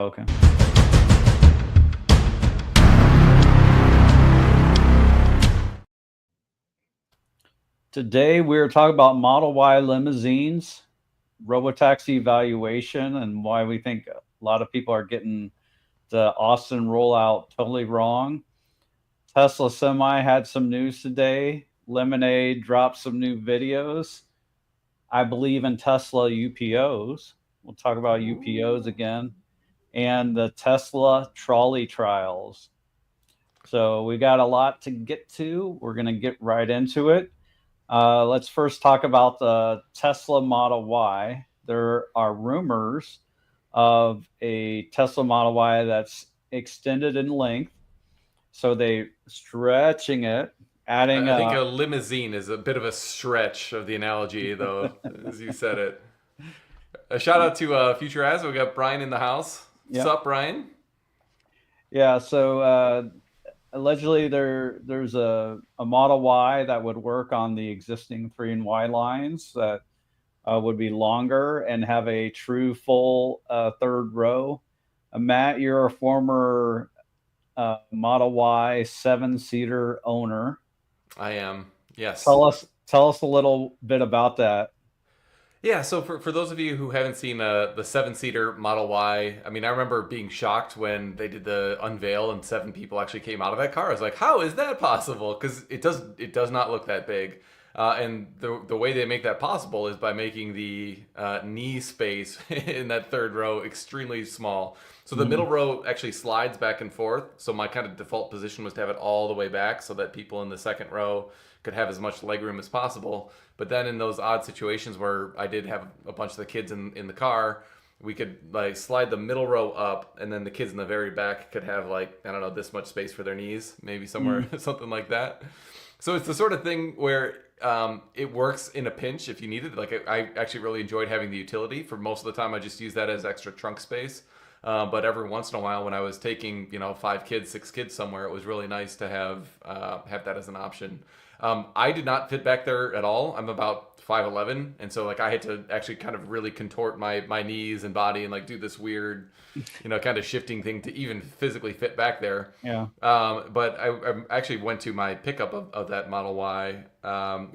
Okay. Today we're talking about Model Y limousines, Robotaxi Valuation, and why we think a lot of people are getting the Austin rollout totally wrong. Tesla Semi had some news today. Lemonade dropped some new videos. I believe in Tesla UPOs. We'll talk about UPOs again. And the Tesla trolley trials. So we got a lot to get to. We're going to get right into it. Let's first talk about the Tesla Model Y. There are rumors of a Tesla Model Y that's extended in length. So they stretching it, adding I think a limousine is a bit of a stretch of the analogy, though, as you said it. A shout out to Future As. We got Brian in the house. What's yeah, up, Brian? yeah. So allegedly there's a Model Y that would work on the existing 3 and Y lines that would be longer and have a true full third row. Matt, you're a former Model Y 7-seater owner. I am. Yes. Tell us a little bit about that. Yeah, so for those of you who haven't seen the seven-seater Model Y, I mean, I remember being shocked when they did the unveil and 7 people actually came out of that car. I was like, how is that possible? Because it does not look that big. And the way they make that possible is by making the knee space in that third row extremely small. So the middle Mhm. row actually slides back and forth. So my kind of default position was to have it all the way back so that people in the second row could have as much legroom as possible. But then in those odd situations where I did have a bunch of the kids in the car, we could like slide the middle row up, and then the kids in the very back could have like, I don't know, this much space for their knees, maybe somewhere Mm. something like that. So it's the sort of thing where it works in a pinch if you need it. Like I actually really enjoyed having the utility. For most of the time, I just use that as extra trunk space. But every once in a while, when I was taking 5 kids, 6 kids somewhere, it was really nice to have that as an option. I did not fit back there at all. I'm about 5'11", and so like I had to actually kind of really contort my knees and body and like do this weird, kind of shifting thing to even physically fit back there. Yeah. But I actually went to my pickup of that Model Y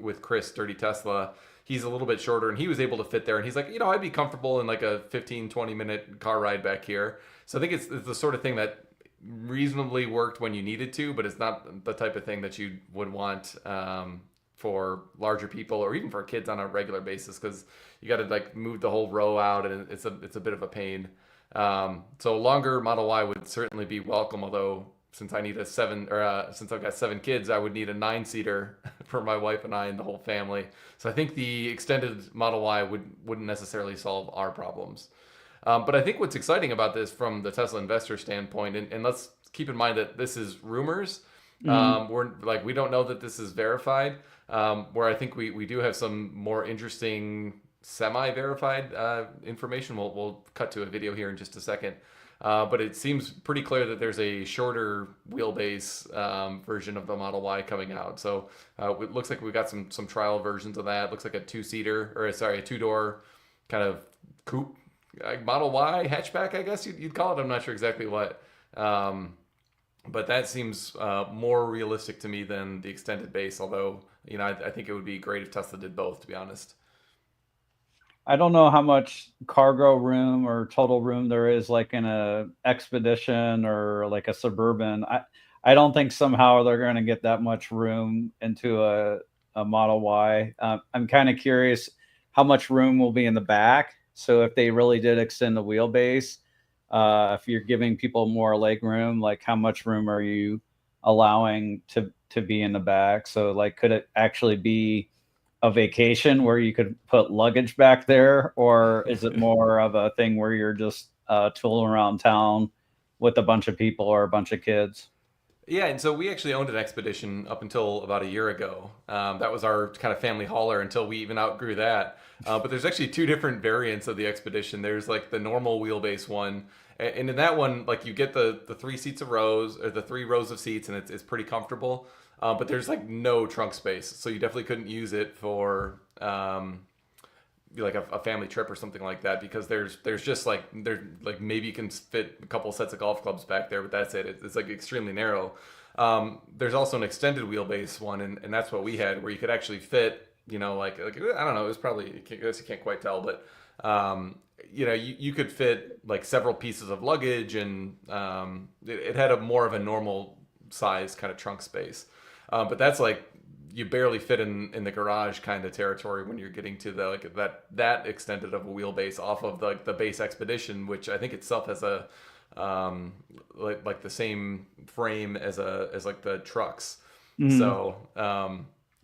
with Chris, Dirty Tesla. He's a little bit shorter and he was able to fit there. And he's like, I'd be comfortable in like a 15, 20-minute car ride back here. So I think it's the sort of thing that reasonably worked when you needed to, but it's not the type of thing that you would want for larger people or even for kids on a regular basis, because you got to like move the whole row out and it's a bit of a pain. So longer Model Y would certainly be welcome, although since I need a seven or since I've got 7 kids, I would need a 9-seater for my wife and I and the whole family. So I think the extended Model Y wouldn't necessarily solve our problems. But I think what's exciting about this from the Tesla investor standpoint, and let's keep in mind that this is rumors. Mhm. We don't know that this is verified. Where I think we do have some more interesting semi-verified information. We'll cut to a video here in just a second. But it seems pretty clear that there's a shorter wheelbase version of the Model Y coming out. So it looks like we've got some trial versions of that. It looks like a 2-seater, or sorry, a 2-door kind of coupe, like Model Y hatchback, I guess you'd call it. I'm not sure exactly what. But that seems more realistic to me than the extended base. Although, I think it would be great if Tesla did both, to be honest. I don't know how much cargo room or total room there is like in a expedition or like a suburban. I don't think somehow they're going to get that much room into a Model Y. I'm kind of curious how much room will be in the back. So if they really did extend the wheelbase, if you're giving people more leg room, like how much room are you allowing to be in the back? So like, could it actually be a vacation where you could put luggage back there, or is it more of a thing where you're just tooling around town with a bunch of people or a bunch of kids? Yeah, and so we actually owned an Expedition up until about a year ago. That was our kind of family hauler until we even outgrew that. But there's actually 2 different variants of the Expedition. There's like the normal wheelbase one, and in that one, like you get the 3 seats of rows or the 3 rows of seats, and it's pretty comfortable. But there's like no trunk space, so you definitely couldn't use it for like a family trip or something like that, because there's just like maybe you can fit a couple sets of golf clubs back there, but that's it. It's like extremely narrow. There's also an extended wheelbase one, and that's what we had, where you could actually fit, like I don't know, it was probably, I guess you can't quite tell, but you could fit like several pieces of luggage, and it had a more of a normal size kind of trunk space. But that's like you barely fit in the garage kind of territory when you're getting to the like that extended of a wheelbase off of the base Expedition, which I think itself has a like the same frame as like the trucks. So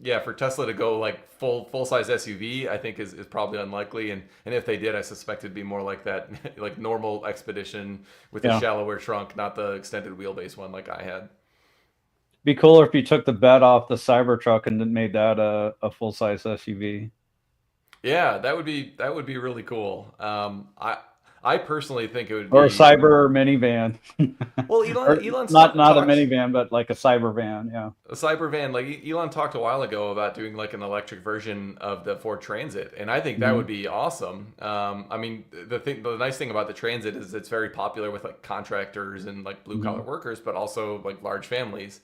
yeah, for Tesla to go like full size SUV, I think is probably unlikely, and if they did, I suspect it'd be more like that like normal Expedition with a shallower trunk, not the extended wheelbase one like I had. Be cooler if you took the bed off the Cybertruck and then made that a full size SUV. Yeah, that would be really cool. I personally think it would Or a be cyber minivan. well. Or Elon's not a talked minivan, but like a cyber van. Yeah. a cyber van. Like Elon talked a while ago about doing like an electric version of the Ford Transit, and I think that would be awesome. I mean, the nice thing about the Transit is it's very popular with like contractors and like blue collar workers, but also like large families.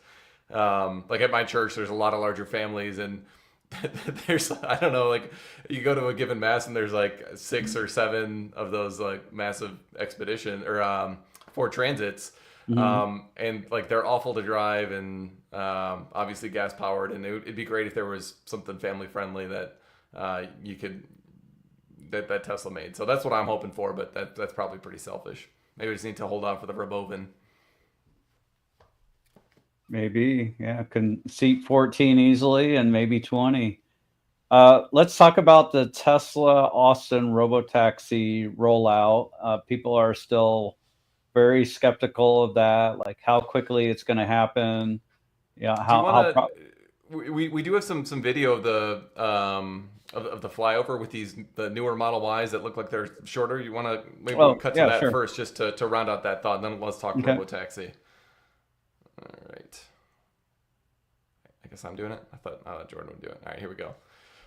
Like at my church, there's a lot of larger families, and there's, I don't know, like you go to a given mass and there's like 6 or 7 of those like massive Expedition or Ford Transits. And like they're awful to drive, and obviously gas powered, and it'd be great if there was something family friendly that you could that Tesla made. So that's what I'm hoping for, but that's probably pretty selfish. Maybe we just need to hold on for the Robovan. Maybe, yeah, can seat 14 easily and maybe 20. Let's talk about the Tesla Austin Robotaxi rollout. People are still very skeptical of that, like how quickly it's going to happen. Yeah, Do you want how to? We do have some video of the of the flyover with the newer Model Ys that look like they're shorter. You want to maybe we'll cut to that sure. first, just to round out that thought, and then let's talk Robotaxi. All right. I guess I'm doing it. I thought Jordan would do it. All right, here we go.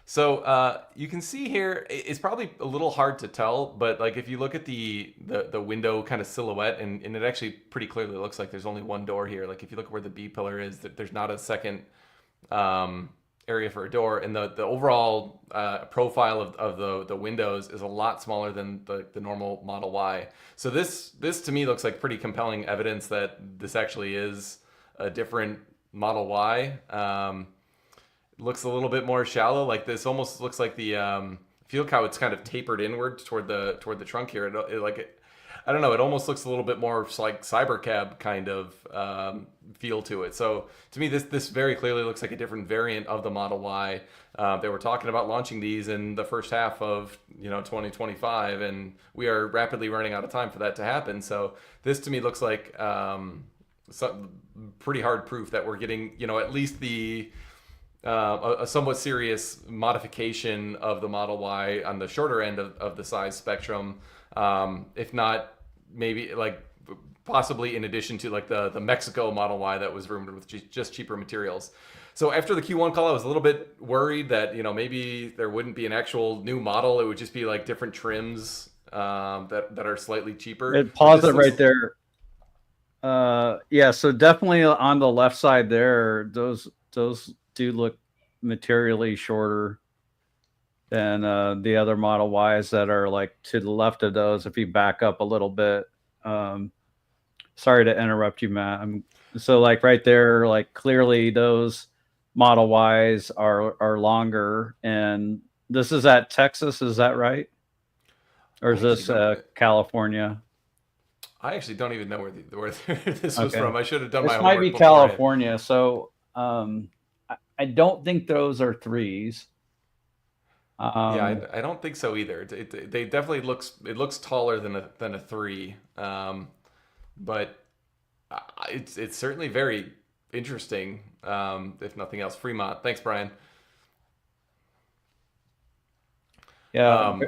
So you can see here, it's probably a little hard to tell, but like if you look at the window kind of silhouette, and it actually pretty clearly looks like there's only one door here. Like if you look where the B pillar is, there's not a second area for a door, and the overall profile of the windows is a lot smaller than the normal Model Y. So this to me looks like pretty compelling evidence that this actually is a different Model Y. Looks a little bit more shallow. Like this almost looks like the if you look how it's kind of tapered inward toward the trunk here. I don't know. It almost looks a little bit more like Cybercab kind of feel to it. So to me, this very clearly looks like a different variant of the Model Y. They were talking about launching these in the first half of 2025, and we are rapidly running out of time for that to happen. So this to me looks like pretty hard proof that we're getting at least a somewhat serious modification of the Model Y on the shorter end of the size spectrum. If not, maybe like possibly in addition to like the Mexico Model Y that was rumored with just cheaper materials. So after the Q1 call, I was a little bit worried that maybe there wouldn't be an actual new model. It would just be like different trims that are slightly cheaper. Pause it right there. Yeah, so definitely on the left side there, those do look materially shorter than the other Model Ys that are like to the left of those. If you back up a little bit, sorry to interrupt you, Matt. So like right there, like clearly those Model Ys are longer, and this is at Texas, is that right? Or is this California? I actually don't even know where this was from. I should have done my homework. This might be California. So I don't think those are 3s. Yeah, I don't think so either. They definitely looks taller than a 3, but it's certainly very interesting. If nothing else, Fremont. Thanks, Brian. Yeah,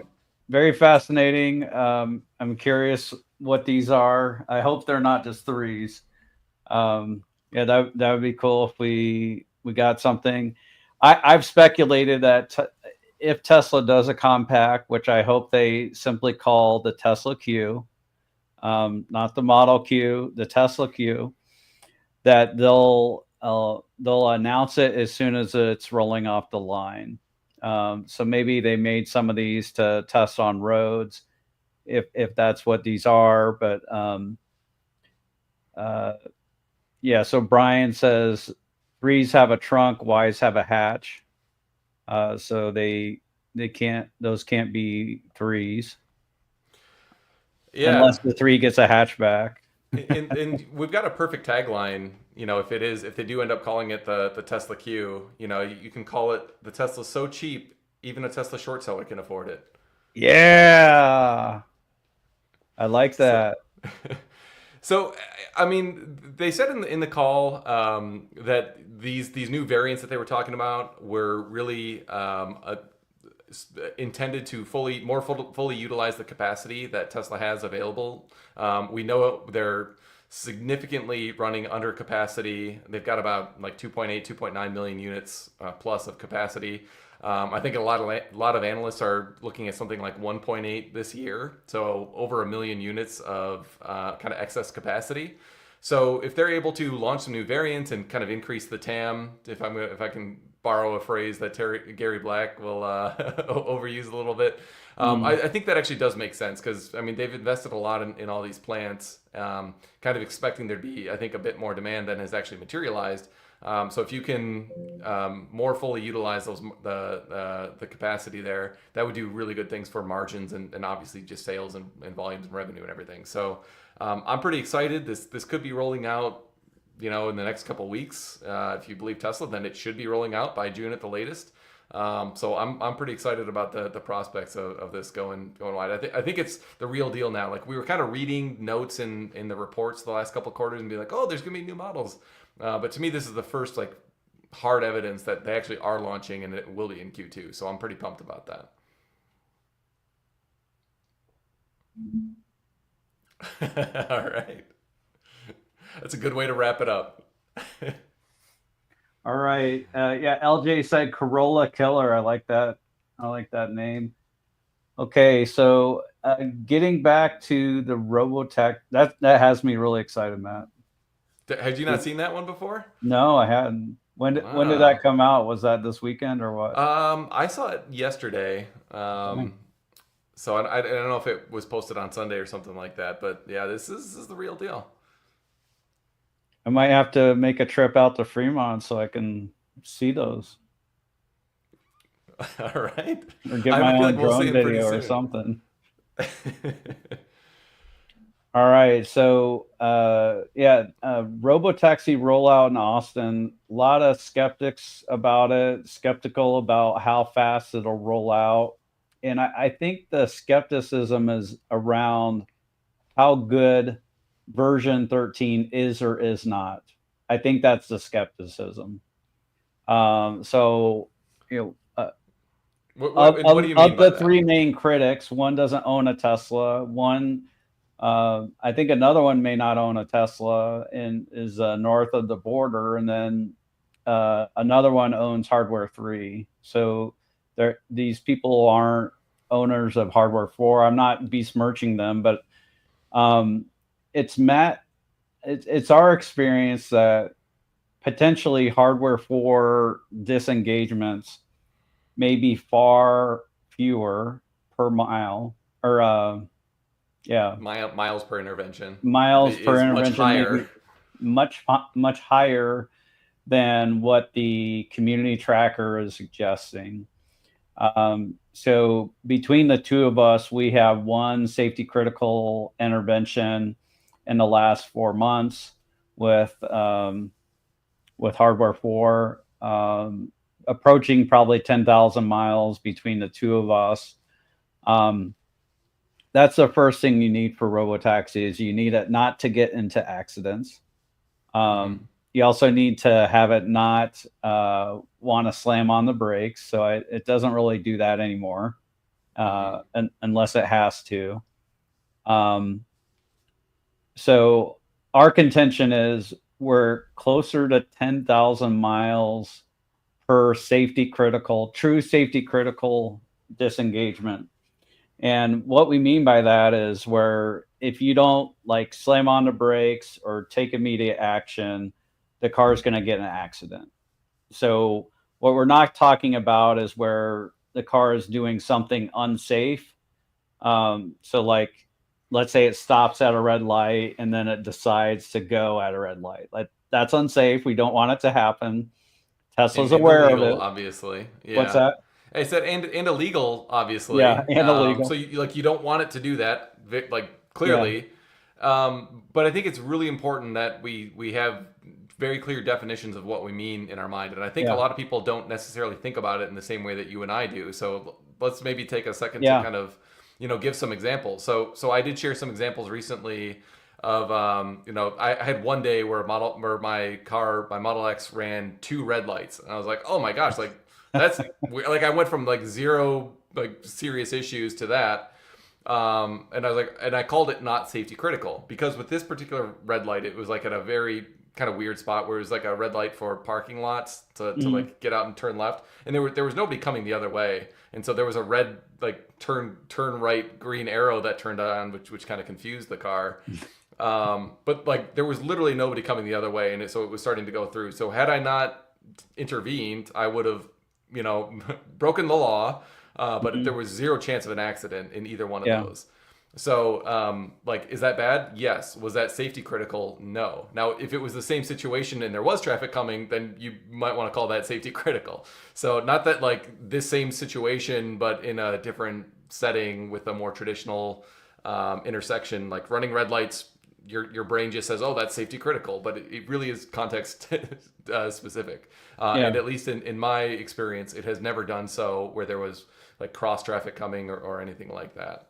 very fascinating. I'm curious what these are. I hope they're not just 3s. Yeah, that would be cool if we got something. I've speculated that if Tesla does a compact, which I hope they simply call the Tesla Q, not the Model Q, the Tesla Q, that they'll announce it as soon as it's rolling off the line. So maybe they made some of these to test on roads, if that's what these are. But yeah. So Brian says threes have a trunk, Ys have a hatch. So those can't be threes. Yeah. Unless the three gets a hatchback. And we've got a perfect tagline. If they do end up calling it the Tesla Q, you can call it the Tesla so cheap, even a Tesla short seller can afford it. Yeah. I like that. So, I mean, they said in the call that these new variants that they were talking about were really intended to fully utilize the capacity that Tesla has available. We know they're significantly running under capacity. They've got about like 2.8, 2.9 million units plus of capacity. I think a lot of analysts are looking at something like 1.8 this year, so over a million units of kind of excess capacity. So if they're able to launch some new variants and kind of increase the TAM, if I can borrow a phrase that Gary Black will overuse a little bit, I think that actually does make sense because I mean they've invested a lot in all these plants, kind of expecting there'd be I think a bit more demand than has actually materialized. So if you can more fully utilize the capacity there, that would do really good things for margins and obviously just sales and volumes and revenue and everything. So I'm pretty excited. This could be rolling out, in the next couple of weeks. If you believe Tesla, then it should be rolling out by June at the latest. So I'm pretty excited about the prospects of this going wide. I think it's the real deal now. Like we were kind of reading notes in the reports the last couple of quarters and be like, oh, there's gonna be new models. But to me, this is the first like hard evidence that they actually are launching and it will be in Q2. So I'm pretty pumped about that. All right. That's a good way to wrap it up. All right. Yeah, LJ said Corolla Killer. I like that. I like that name. Okay, so getting back to the Robotech, that has me really excited, Matt. Had you not seen that one before? No, I hadn't. When did Wow. that come out? Was that this weekend or what? I saw it yesterday. So I don't know if it was posted on Sunday or something like that, but yeah, this is the real deal. I might have to make a trip out to Fremont so I can see those. All right. Or get my own drone pretty video or soon. something. All right. So, Robotaxi rollout in Austin. A lot of skeptics about it, skeptical about how fast it'll roll out. And I think the skepticism is around how good version 13 is or is not. I think that's the skepticism. So, what do you mean of by the that? three main critics, one doesn't own a Tesla. One, I think another one may not own a Tesla and is north of the border, and then another one owns Hardware 3. So these people aren't owners of Hardware 4. I'm not besmirching them, but it's our experience that potentially Hardware 4 disengagements may be far fewer per mile, or miles per intervention. Miles per intervention, much higher. Much higher than what the community tracker is suggesting. So between the two of us, we have one safety critical intervention in the last 4 months with Hardware 4, approaching probably 10,000 miles between the two of us. That's the first thing you need for Robotaxi is you need it not to get into accidents. You also need to have it not want to slam on the brakes. So it doesn't really do that anymore unless it has to. So our contention is we're closer to 10,000 miles hyper safety critical, true safety critical disengagement. And what we mean by that is where if you don't like slam on the brakes or take immediate action, the car is going to get in an accident. So what we're not talking about is where the car is doing something unsafe. So like, let's say it stops at a red light and then it decides to go at a red light. Like that's unsafe. We don't want it to happen. Tesla's And aware of illegal, it. obviously. What's Yeah. that? I said and illegal, Yeah, obviously. and So illegal. you don't want it to do that, like Yeah, clearly. But I think it's really important that we have very clear definitions of what we mean in our mind, and I think a yeah, lot of people don't necessarily think about it in the same way that you and I do. So let's maybe take a second to yeah. kind of give some examples. So I did share some examples recently of I had one day where my Model X ran 2 red lights, and I was like, oh my gosh, like that's like I went from like zero like serious issues to that. And I was like, and I called it not safety critical because with this particular red light, it was like at a very kind of weird spot where it was like a red light for parking lots to Mhm. like get out and turn left, and there was nobody coming the other way, and so there was a red like turn right green arrow that turned on, which kind of confused the car. But like there was literally nobody coming the other way, and so it was starting to go through. So had I not intervened, I would have, broken the law. But there Mhm. was zero chance of an accident in either one of Yeah, those. So, like, is that bad? Yes. Was that safety critical? No. Now, if it was the same situation and there was traffic coming, then you might want to call that safety critical. So, not that like this same situation, but in a different setting with a more traditional intersection, like running red lights. Your brain just says, "Oh, that's safety critical," but it really is context specific. yeah, And at least in my experience, it has never done so where there was like cross traffic coming or anything like that.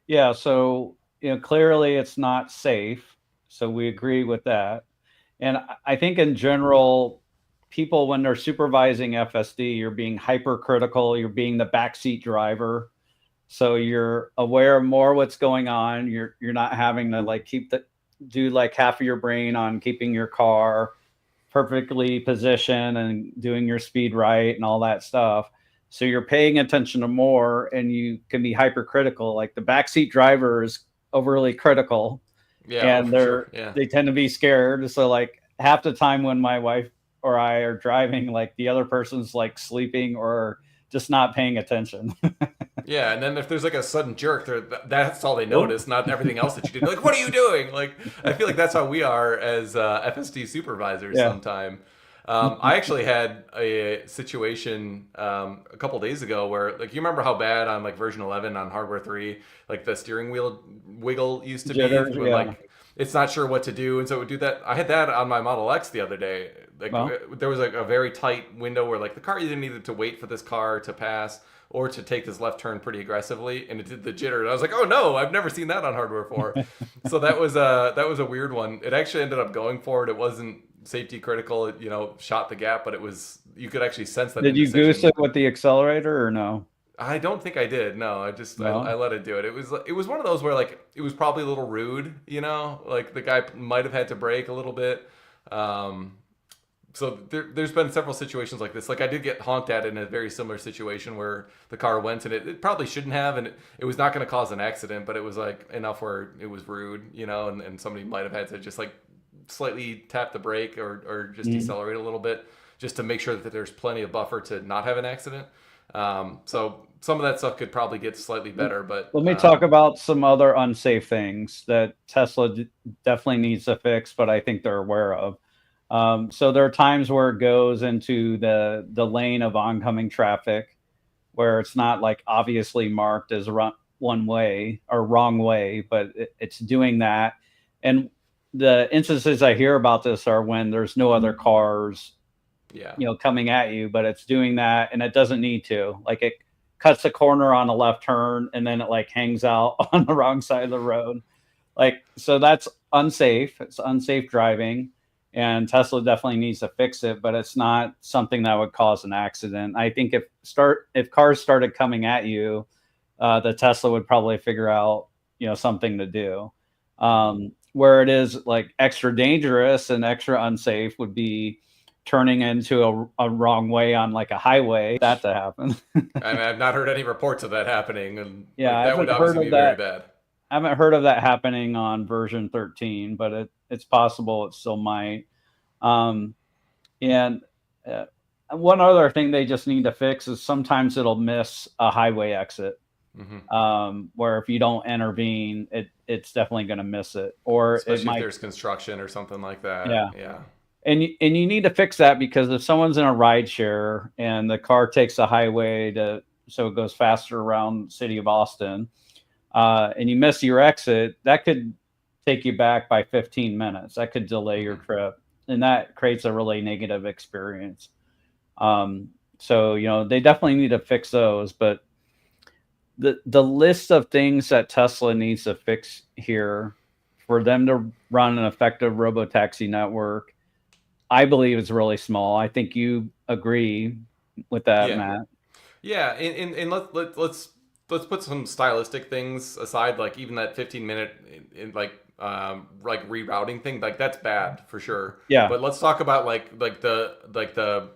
yeah. So clearly it's not safe. So we agree with that. And I think in general, people when they're supervising FSD, you're being hypercritical. You're being the backseat driver. So you're aware of more what's going on. You're not having to like do like half of your brain on keeping your car perfectly positioned and doing your speed right and all that stuff. So you're paying attention to more and you can be hypercritical. Like the backseat driver is overly critical Yeah. Oh, and for sure. Yeah. they tend to be scared. So like half the time when my wife or I are driving, like the other person's like sleeping or just not paying attention. Yeah, and then if there's like a sudden jerk, that's all they Oh, notice, not everything else that you did. Like, what are you doing? Like, I feel like that's how we are as FSD supervisors yeah. sometime. I actually had a situation a couple days ago where, like, you remember how bad on like version 11 on hardware 3, like the steering wheel wiggle used to be Jitters. when Yeah. like it's not sure what to do, and so it would do that. I had that on my Model X the other day. Like, Well, there was like a very tight window where like the car either needed to wait for this car to pass or to take this left turn pretty aggressively, and it did the jitter. And I was like, "Oh no, I've never seen that on hardware 4." So that was a weird one. It actually ended up going for it. It wasn't safety critical. It shot the gap, but it was you could actually sense that did you goose indecision. it with the accelerator or no? I don't think I did. No, I No. let it do it. It was one of those where like it was probably a little rude, like the guy might have had to brake a little bit. Um, so there's been several situations like this. Like I did get honked at in a very similar situation where the car went and it probably shouldn't have, and it was not going to cause an accident, but it was like enough where it was rude, and somebody might have had to just like slightly tap the brake or just Mm. decelerate a little bit just to make sure that there's plenty of buffer to not have an accident. So some of that stuff could probably get slightly better, but Let me talk about some other unsafe things that Tesla definitely needs to fix, but I think they're aware of. So there are times where it goes into the lane of oncoming traffic where it's not like obviously marked as one way or wrong way, but it's doing that. And the instances I hear about this are when there's no other cars, yeah. coming at you, but it's doing that and it doesn't need to. Like it cuts a corner on a left turn and then it like hangs out on the wrong side of the road. Like, so that's unsafe. It's unsafe driving. And Tesla definitely needs to fix it, but it's not something that would cause an accident. I think if cars started coming at you, the Tesla would probably figure out, something to do. Where it is like extra dangerous and extra unsafe would be turning into a wrong way on like a highway, that to happen. I mean, I've not heard any reports of that happening, and Yeah, like I that would haven't heard obviously of be very that. bad. I haven't heard of that happening on version 13, but it's possible it still might. Um, and one other thing they just need to fix is sometimes it'll miss a highway exit. Hmm. Where if you don't intervene, it's definitely going to miss it, or it Especially if might. there's construction or something like that. Yeah, Yeah. and you need to fix that because if someone's in a ride share and the car takes the highway to so it goes faster around the city of Austin, and you miss your exit, that could take you back by 15 minutes. That could delay your Hmm. trip, and that creates a really negative experience. Um, so they definitely need to fix those, but the list of things that Tesla needs to fix here for them to run an effective robotaxi network, I believe is really small. I think you agree with that, Yeah. Matt. Yeah, and let's put some stylistic things aside, like even that 15-minute like rerouting thing, like that's bad for sure. Yeah. But let's talk about like the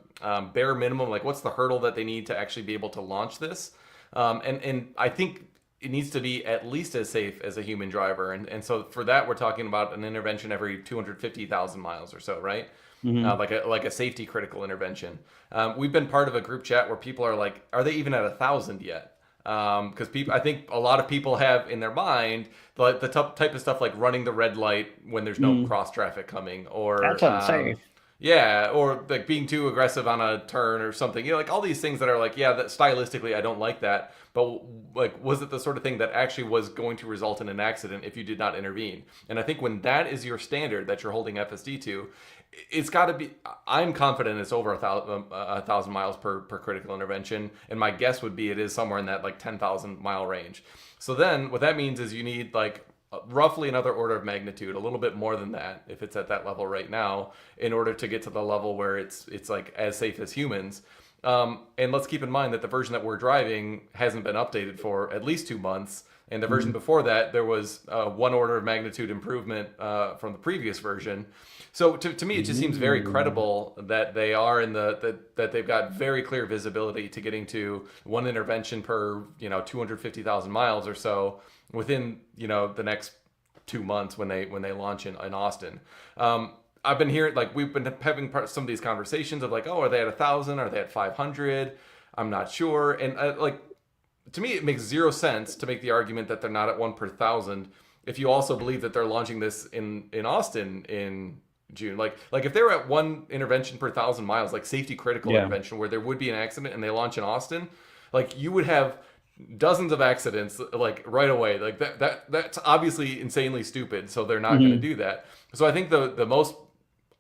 bare minimum, like what's the hurdle that they need to actually be able to launch this? And I think it needs to be at least as safe as a human driver, and so for that we're talking about an intervention every 250,000 miles or so, right? Hmm. Like a safety critical intervention. We've been part of a group chat where people are like, are they even at 1,000 yet? Because people, I think a lot of people have in their mind the type of stuff like running the red light when there's no Mm. cross traffic coming, That's or unsafe. yeah, or like being too aggressive on a turn or something. Like all these things that are like, yeah, that stylistically I don't like that, but like, was it the sort of thing that actually was going to result in an accident if you did not intervene? And I think when that is your standard that you're holding FSD to, it's got to be. I'm confident it's over 1,000 miles per critical intervention, and my guess would be it is somewhere in that like 10,000 mile range. So then, what that means is you need like roughly another order of magnitude, a little bit more than that, if it's at that level right now, in order to get to the level where it's like as safe as humans. And let's keep in mind that the version that we're driving hasn't been updated for at least 2 months. And the version Mhm. before that, there was one order of magnitude improvement from the previous version. So to me, it just seems very Ooh. credible that they are in that they've got very clear visibility to getting to one intervention per 250,000 miles or so within the next 2 months when they launch in Austin. I've been hearing like we've been having some of these conversations of like, oh, are they at 1,000? Are they at 500? I'm not sure. And like to me, it makes zero sense to make the argument that they're not at 1 per 1,000 if you also believe that they're launching this in Austin in June. Like if they were at one intervention per 1,000 miles, like safety critical Yeah. intervention where there would be an accident and they launch in Austin, like you would have dozens of accidents like right away. Like that's obviously insanely stupid. So they're not going to Hmm. do that. So I think the most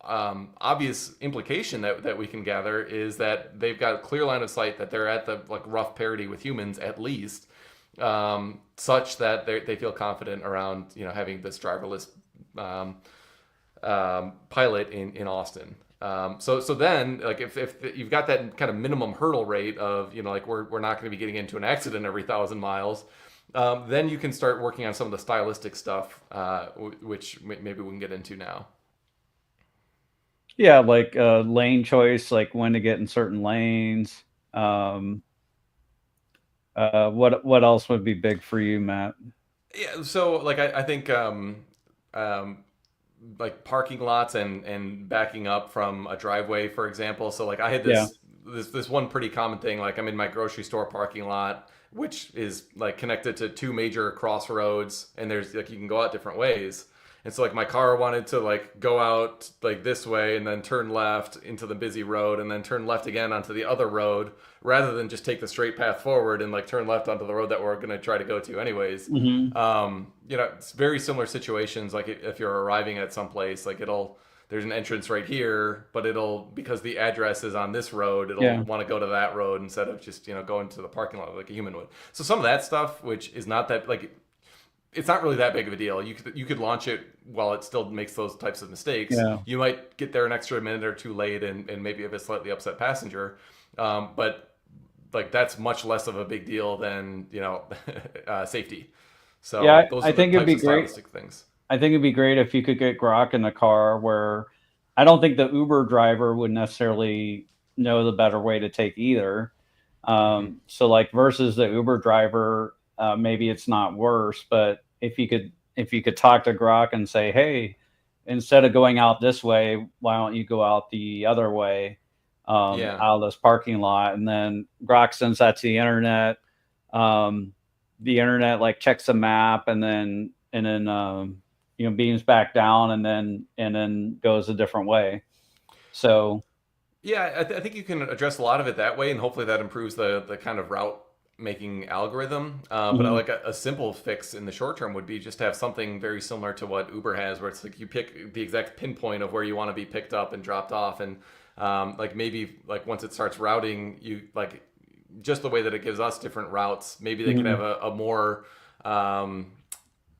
obvious implication that we can gather is that they've got a clear line of sight that they're at the like rough parity with humans at least, such that they feel confident around having this driverless um, pilot in Austin. So then like if you've got that kind of minimum hurdle rate of like we're not going to be getting into an accident every 1,000 miles, then you can start working on some of the stylistic stuff, which maybe we can get into now. Yeah, like lane choice, like when to get in certain lanes. Um, what else would be big for you, Matt? Yeah, so like I think um, like parking lots and backing up from a driveway, for example. So like I had Yeah. this one pretty common thing. Like I'm in my grocery store parking lot, which is like connected to two major crossroads, and there's like you can go out different ways. And so like my car wanted to like go out like this way and then turn left into the busy road and then turn left again onto the other road rather than just take the straight path forward and like turn left onto the road that we're going to try to go to anyways. Hmm. It's very similar situations. Like if you're arriving at some place, like there's an entrance right here, but it'll because the address is on this road, it'll Yeah. want to go to that road instead of just going to the parking lot like a human would. So some of that stuff, which is not that like it's not really that big of a deal. You could launch it while it still makes those types of mistakes. Yeah. You might get there an extra minute or two late and maybe have a slightly upset passenger, but like that's much less of a big deal than safety. So Yeah, those I are the think it'd types be of great. stylistic things. I think it'd be great if you could get Grok in the car where I don't think the Uber driver would necessarily know the better way to take either. Mm-hmm. So like versus the Uber driver, maybe it's not worse, but if you could talk to Grok and say, hey, instead of going out this way, why don't you go out the other way, Yeah. out of this parking lot? And then Grok sends that to the internet. Um, the internet like checks the map and then beams back down and then goes a different way. So Yeah, I think you can address a lot of it that way, and hopefully that improves the kind of route making algorithm. But I mhm, like a simple fix in the short term would be just to have something very similar to what Uber has, where it's like you pick the exact pinpoint of where you want to be picked up and dropped off, and like maybe like once it starts routing, you like just the way that it gives us different routes. Maybe they could have mhm. a more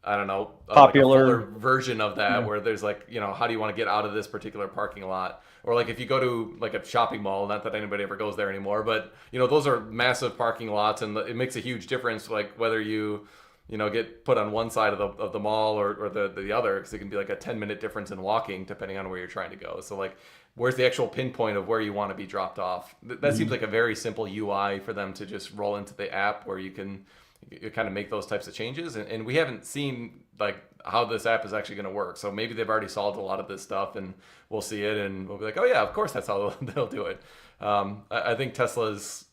I don't know, like a fuller Popular. version of that Yeah. where there's like, how do you want to get out of this particular parking lot? Or like if you go to like a shopping mall, not that anybody ever goes there anymore, but those are massive parking lots and it makes a huge difference like whether you get put on one side of the mall or the other because it can be like a 10-minute difference in walking depending on where you're trying to go. So like where's the actual pinpoint of where you want to be dropped off? That seems Mhm. like a very simple UI for them to just roll into the app where you kind of make those types of changes and we haven't seen like how this app is actually going to work, so maybe they've already solved a lot of this stuff and we'll see it and we'll be like, oh yeah, of course that's how they'll do it. I think Tesla's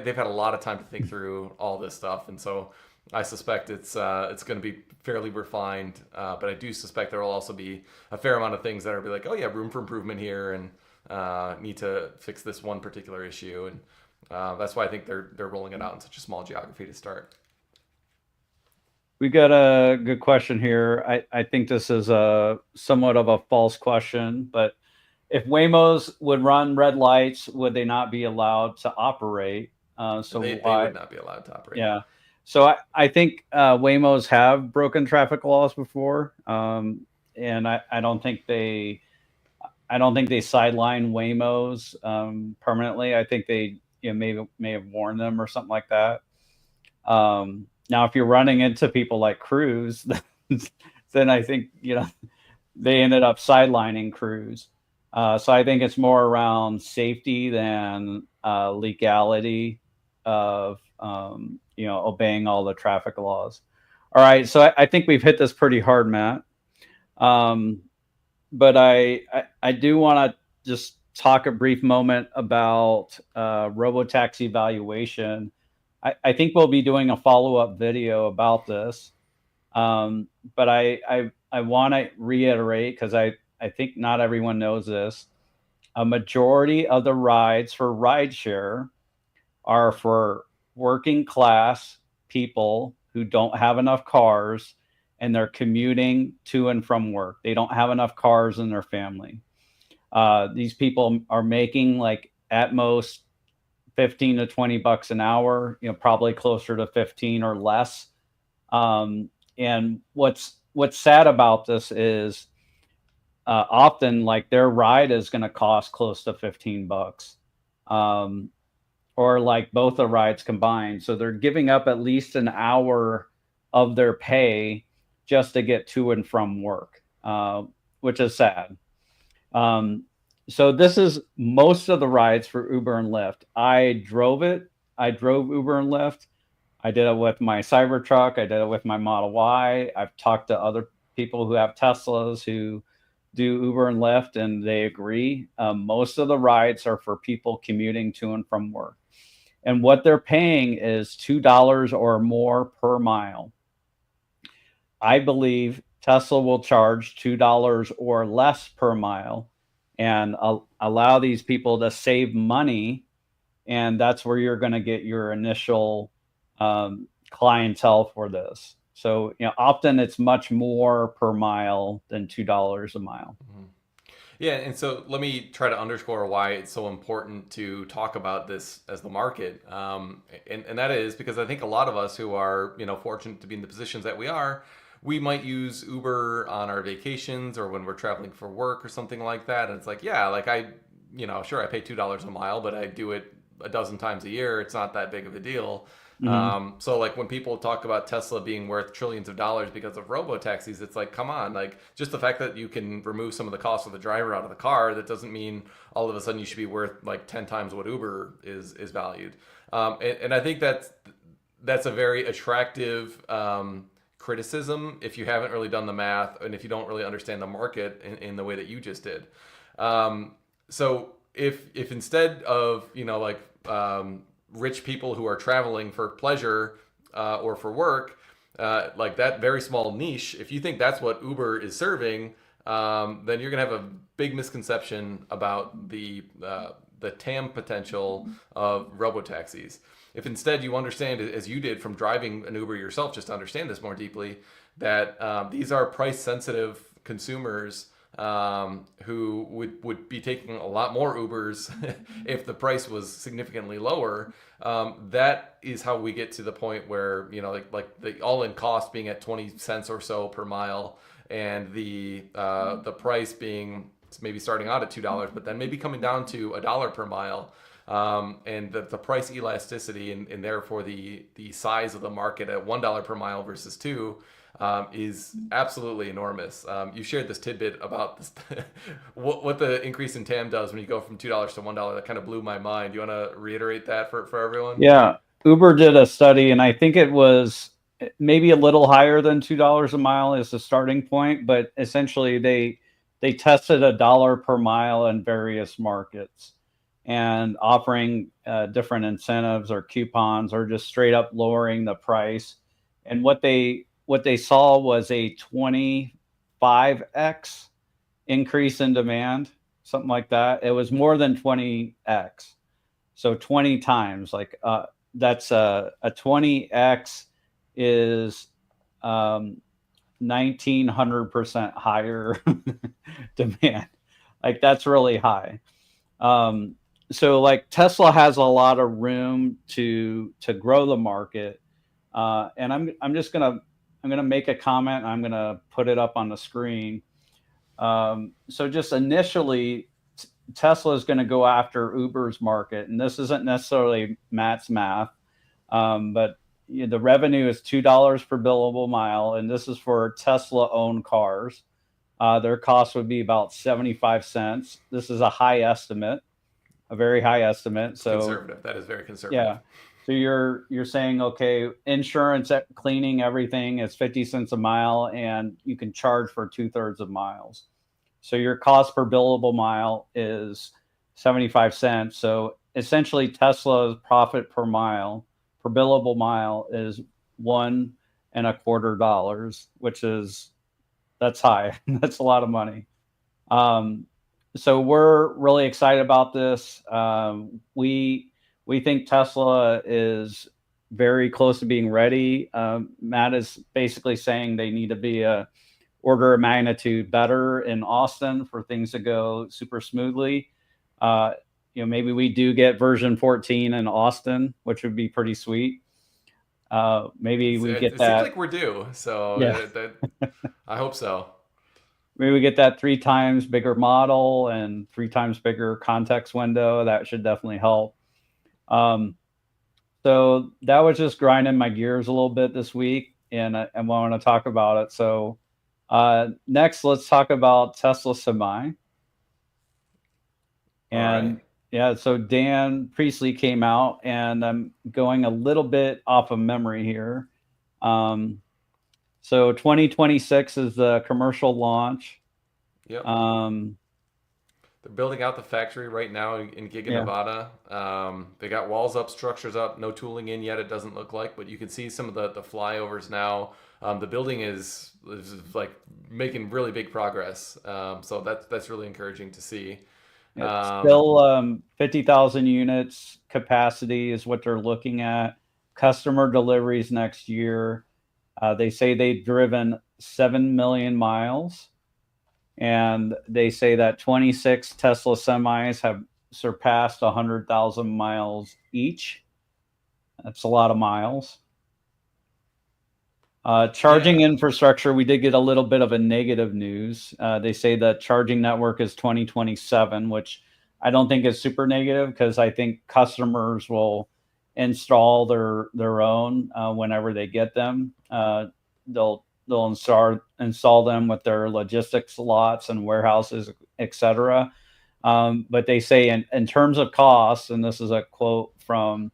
they've had a lot of time to think through all this stuff, and so I suspect it's going to be fairly refined, but I do suspect there will also be a fair amount of things that are be like, oh yeah, room for improvement here, and need to fix this one particular issue, and that's why I think they're rolling it out in such a small geography to start. We got a good question here. I think this is a somewhat of a false question, but if Waymos would run red lights, would they not be allowed to operate? So They why? would not be allowed to operate. Yeah. So I think Waymos have broken traffic laws before, and I don't think they sideline Waymos permanently. I think they may have warned them or something like that. Now, if you're running into people like Cruz, then I think they ended up sidelining Cruz. So I think it's more around safety than legality of obeying all the traffic laws. All right, so I think we've hit this pretty hard, Matt. Um, but I do want to just talk a brief moment about Robotaxi valuation. I think we'll be doing a follow up video about this. Um, but I want to reiterate because I think not everyone knows this. A majority of the rides for rideshare are for working class people who don't have enough cars and they're commuting to and from work. They don't have enough cars in their family. These people are making like at most 15 to 20 bucks an hour, probably closer to 15 or less. And what's sad about this is often like their ride is going to cost close to 15 bucks. Um, or like both the rides combined. So they're giving up at least an hour of their pay just to get to and from work, which is sad. Um, so this is most of the rides for Uber and Lyft. I drove it. I drove Uber and Lyft. I did it with my Cybertruck. I did it with my Model Y. I've talked to other people who have Teslas who do Uber and Lyft, and they agree. Most of the rides are for people commuting to and from work. And what they're paying is $2 or more per mile. I believe Tesla will charge $2 or less per mile and allow these people to save money. And that's where you're going to get your initial clientele for this. So, often it's much more per mile than $2 a mile. Mm-hmm. Yeah, and so let me try to underscore why it's so important to talk about this as the market, and that is because I think a lot of us who are fortunate to be in the positions that we are, we might use Uber on our vacations or when we're traveling for work or something like that, and it's like yeah, like sure I pay $2 a mile, but I do it a dozen times a year. It's not that big of a deal. Hmm. So like when people talk about Tesla being worth trillions of dollars because of robo taxis, it's like, come on, like just the fact that you can remove some of the cost of the driver out of the car, that doesn't mean all of a sudden you should be worth like 10 times what Uber is valued. And I think that's a very attractive criticism if you haven't really done the math and if you don't really understand the market in the way that you just did. So if instead of rich people who are traveling for pleasure or for work, like that very small niche, if you think that's what Uber is serving, then you're gonna have a big misconception about the TAM potential of robotaxis. If instead you understand, as you did from driving an Uber yourself, just to understand this more deeply, that these are price sensitive consumers who would be taking a lot more Ubers if the price was significantly lower. That is how we get to the point where like the all-in cost being at 20 cents or so per mile, and the price being maybe starting out at $2, but then maybe coming down to $1 per mile. And the price elasticity and therefore the size of the market at $1 per mile versus two is absolutely enormous. You shared this tidbit about this, what the increase in TAM does when you go from $2 to $1. That kind of blew my mind. You want to reiterate that for everyone? Yeah, Uber did a study, and I think it was maybe a little higher than $2 a mile as the starting point, but essentially they tested $1 per mile in various markets and offering different incentives or coupons or just straight up lowering the price. And what they saw was a 25x increase in demand, something like that. It was more than 20x. So 20 times, like that's a 20x is 1900% higher demand. Like that's really high. Um, so like Tesla has a lot of room to grow the market. And I'm gonna make a comment. I'm gonna put it up on the screen. So just initially, Tesla is going to go after Uber's market, and this isn't necessarily Matt's math, but the revenue is $2 per billable mile, and this is for Tesla-owned cars. Their cost would be about 75 cents. This is a high estimate, a very high estimate. It's So conservative. That is very conservative. yeah, so you're saying, okay, insurance, cleaning, everything is 50 cents a mile, and you can charge for 2/3 of miles. So your cost per billable mile is 75 cents. So essentially Tesla's profit per mile, per billable mile, is $1.25, which is, that's high. That's a lot of money. Um, so we're really excited about this. We think Tesla is very close to being ready. Matt is basically saying they need to be a order of magnitude better in Austin for things to go super smoothly. Uh, maybe we do get version 14 in Austin, which would be pretty sweet. Maybe we get It seems that. like we're due. So Yeah, I hope so. maybe we get that 3 times bigger model and 3 times bigger context window. That should definitely help. Um, so that was just grinding my gears a little bit this week, and I want to talk about it. So next, let's talk about Tesla Semi. All right. And yeah, so Dan Priestley came out, and I'm going a little bit off of memory here. Um, so 2026 is the commercial launch. Yep. Um, They're building out the factory right now in Giga, yeah, Nevada. They got walls up, structures up, no tooling in yet. It doesn't look like, but you can see some of the flyovers now. The building is like making really big progress. So that's really encouraging to see. it's Um, still 50,000 units capacity is what they're looking at. Customer deliveries next year. They say they've driven 7 million miles. And they say that 26 Tesla semis have surpassed 100,000 miles each. That's a lot of miles. Charging yeah, infrastructure, we did get a little bit of a negative news. They say the charging network is 2027, which I don't think is super negative, because I think customers will install their own whenever they get them. They'll install them with their logistics lots and warehouses, etc. But they say in terms of costs, and this is a quote from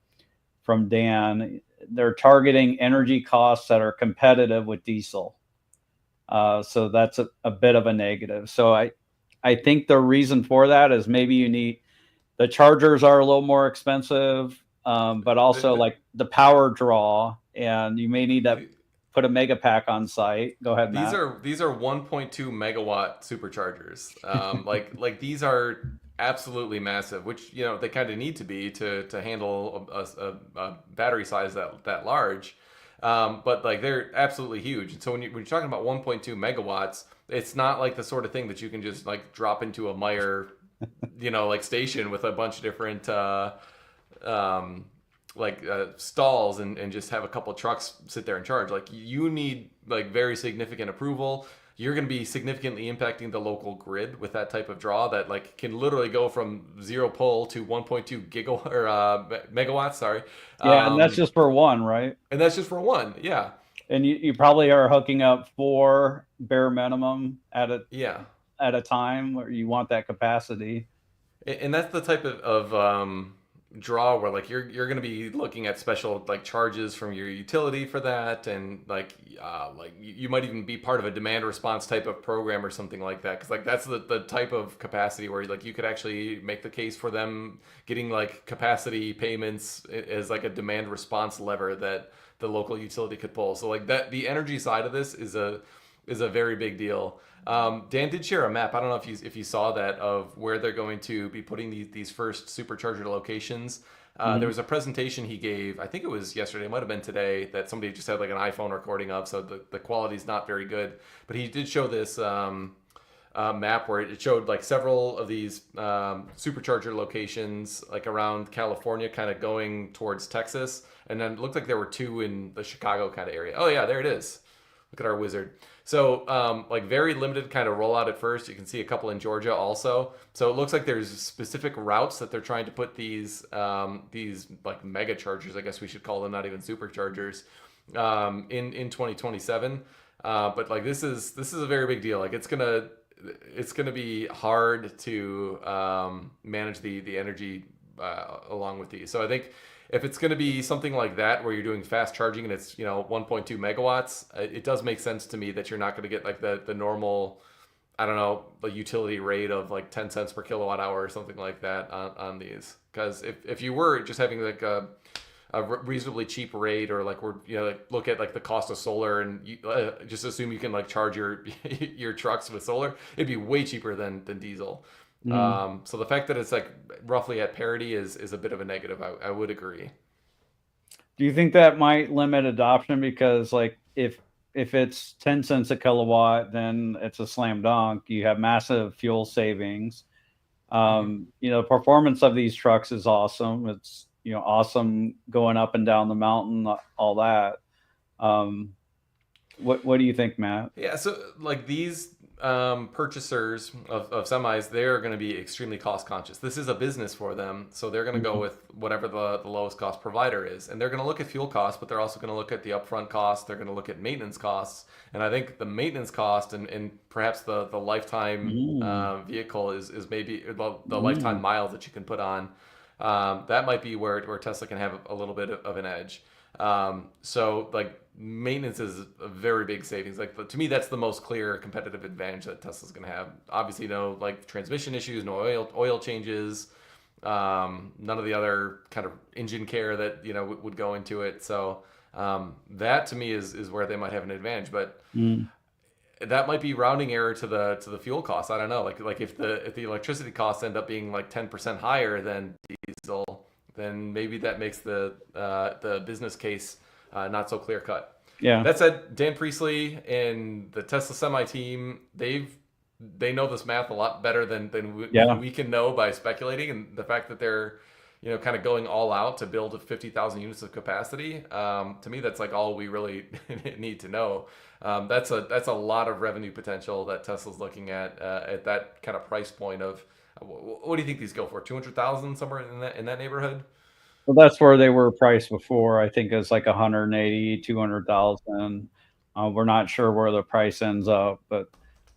Dan, they're targeting energy costs that are competitive with diesel. So that's a bit of a negative. So I think the reason for that is maybe you need the chargers are a little more expensive, but also like the power draw, and you may need to put a mega pack on site. Go ahead, These Matt. are 1.2 megawatt superchargers. Like these are absolutely massive, which they kind of need to be to handle a battery size that large. But like they're absolutely huge. And so when you're talking about 1.2 megawatts, it's not like the sort of thing that you can just like drop into a Meyer, like station with a bunch of different stalls and just have a couple of trucks sit there and charge. Like you need like very significant approval. You're going to be significantly impacting the local grid with that type of draw that like can literally go from 0 pull to 1.2 gigawatt or megawatts. Sorry. Yeah, and that's just for one, right? And that's just for one. Yeah. And you probably are hooking up 4 bare minimum Yeah. at a time where you want that capacity. And that's the type of draw where like you're going to be looking at special like charges from your utility for that, and like you might even be part of a demand response type of program or something like that, because like that's the type of capacity where like you could actually make the case for them getting like capacity payments as like a demand response lever that the local utility could pull. So like that the energy side of this is a very big deal. Dan did share a map. I don't know if you saw that, of where they're going to be putting these first supercharger locations. There was a presentation he gave, I think it was yesterday, it might have been today, that somebody just had like an iPhone recording of, so the quality's not very good. But he did show this map where it showed like several of these supercharger locations like around California, kind of going towards Texas. And then it looked like there were 2 in the Chicago kind of area. Oh yeah, there it is. Look at our wizard. So like very limited kind of rollout at first. You can see a couple in Georgia also. So it looks like there's specific routes that they're trying to put these like mega chargers, I guess we should call them, not even superchargers, in 2027. But like this is a very big deal. Like it's gonna be hard to manage the energy along with these. So I think if it's going to be something like that where you're doing fast charging and it's 1.2 megawatts, it does make sense to me that you're not going to get like the normal, I don't know, the utility rate of like 10 cents per kilowatt hour or something like that on these. Because if you were just having like a reasonably cheap rate, or like we're like look at like the cost of solar and you, just assume you can like charge your your trucks with solar, it'd be way cheaper than diesel. So the fact that it's like roughly at parity is a bit of a negative. I would agree. Do you think that might limit adoption? Because like if it's 10 cents a kilowatt, then it's a slam dunk. You have massive fuel savings. The performance of these trucks is awesome. It's awesome going up and down the mountain, all that. What do you think, Matt? Yeah, so like these purchasers of semis, they're going to be extremely cost conscious. This is a business for them, so they're going to go with whatever the lowest cost provider is, and they're going to look at fuel costs, but they're also going to look at the upfront costs. They're going to look at maintenance costs, and I think the maintenance cost and perhaps the lifetime vehicle is maybe the lifetime miles that you can put on. That might be where Tesla can have a little bit of an edge. So like maintenance is a very big savings. Like to me, that's the most clear competitive advantage that Tesla's going to have. Obviously, no like transmission issues, no oil changes, none of the other kind of engine care that would go into it. So that to me is where they might have an advantage. But that might be rounding error to the fuel costs. I don't know. Like if the electricity costs end up being like 10% higher than diesel, then maybe that makes the business case not so clear cut. Yeah. That said, Dan Priestley and the Tesla Semi team, they know this math a lot better than we can know by speculating, and the fact that they're kind of going all out to build 50,000 units of capacity, to me that's like all we really need to know. That's a lot of revenue potential that Tesla's looking at that kind of price point of. What do you think these go for? 200,000, somewhere in that neighborhood? Well, that's where they were priced before. I think it's like 180, 200,000. We're not sure where the price ends up, but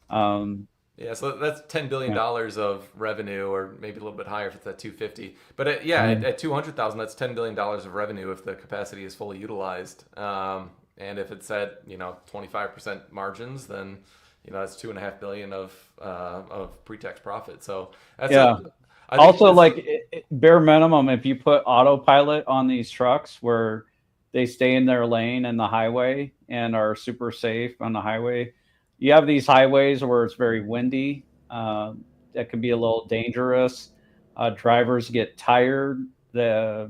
um, Yeah, so that's yeah, $10 billion of revenue, or maybe a little bit higher if it's at 250. But yeah, yeah, at 200,000, that's $10 billion of revenue if the capacity is fully utilized. And if it's at 25% margins, then that's 2.5 billion of pre-tax profit. So that's yeah. I think Also, this is like bare minimum, if you put autopilot on these trucks where they stay in their lane in the highway and are super safe on the highway, you have these highways where it's very windy. That can be a little dangerous. Drivers get tired. They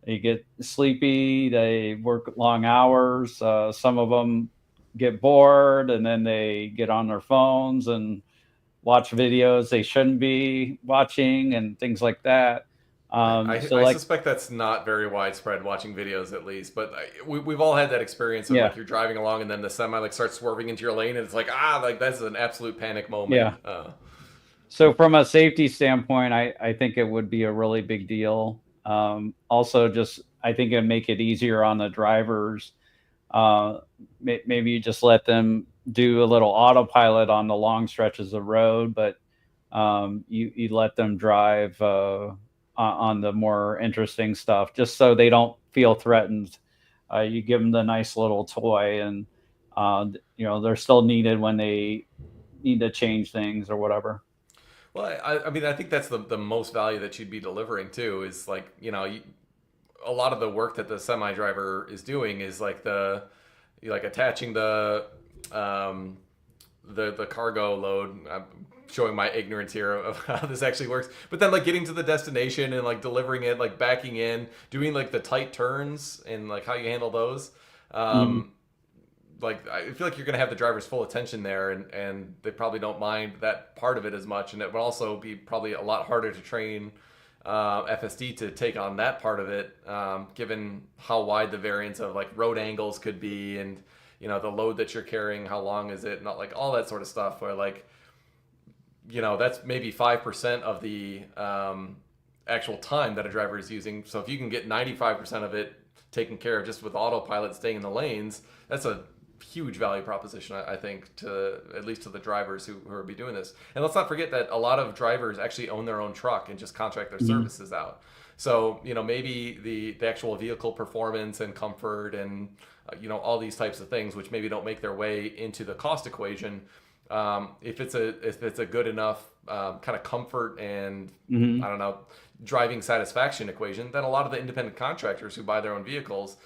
get sleepy. They work long hours. Some of them get bored and then they get on their phones and watch videos they shouldn't be watching and things like that. So I like, suspect that's not very widespread watching videos, at least, but we've all had that experience of yeah, like you're driving along and then the semi like starts swerving into your lane and it's like like that's an absolute panic moment. yeah. So from a safety standpoint, I think it would be a really big deal. Also, just I think it'd make it easier on the drivers. Uh, Maybe you just let them do a little autopilot on the long stretches of road, but you let them drive on the more interesting stuff, just so they don't feel threatened. You give them the nice little toy, and they're still needed when they need to change things or whatever. Well, I mean, I think that's the most value that you'd be delivering too. Is like a lot of the work that the semi driver is doing is like like attaching um, the cargo load. I'm showing my ignorance here of how this actually works, but then like getting to the destination and like delivering it, like backing in, doing like the tight turns and like how you handle those. Mhm. Um, like I feel like you're going to have the driver's full attention there, and they probably don't mind that part of it as much, and it would also be probably a lot harder to train FSD to take on that part of it, given how wide the variance of like road angles could be, and the load that you're carrying, how long is it, not like all that sort of stuff. Where like that's maybe 5% of the actual time that a driver is using. So if you can get 95% of it taken care of just with autopilot staying in the lanes, that's a huge value proposition, I think, to at least to the drivers who will be doing this. And let's not forget that a lot of drivers actually own their own truck and just contract their Mhm. services out. So maybe the actual vehicle performance and comfort and all these types of things, which maybe don't make their way into the cost equation, if it's a good enough kind of comfort and I Mhm. don't know driving satisfaction equation, then a lot of the independent contractors who buy their own vehicles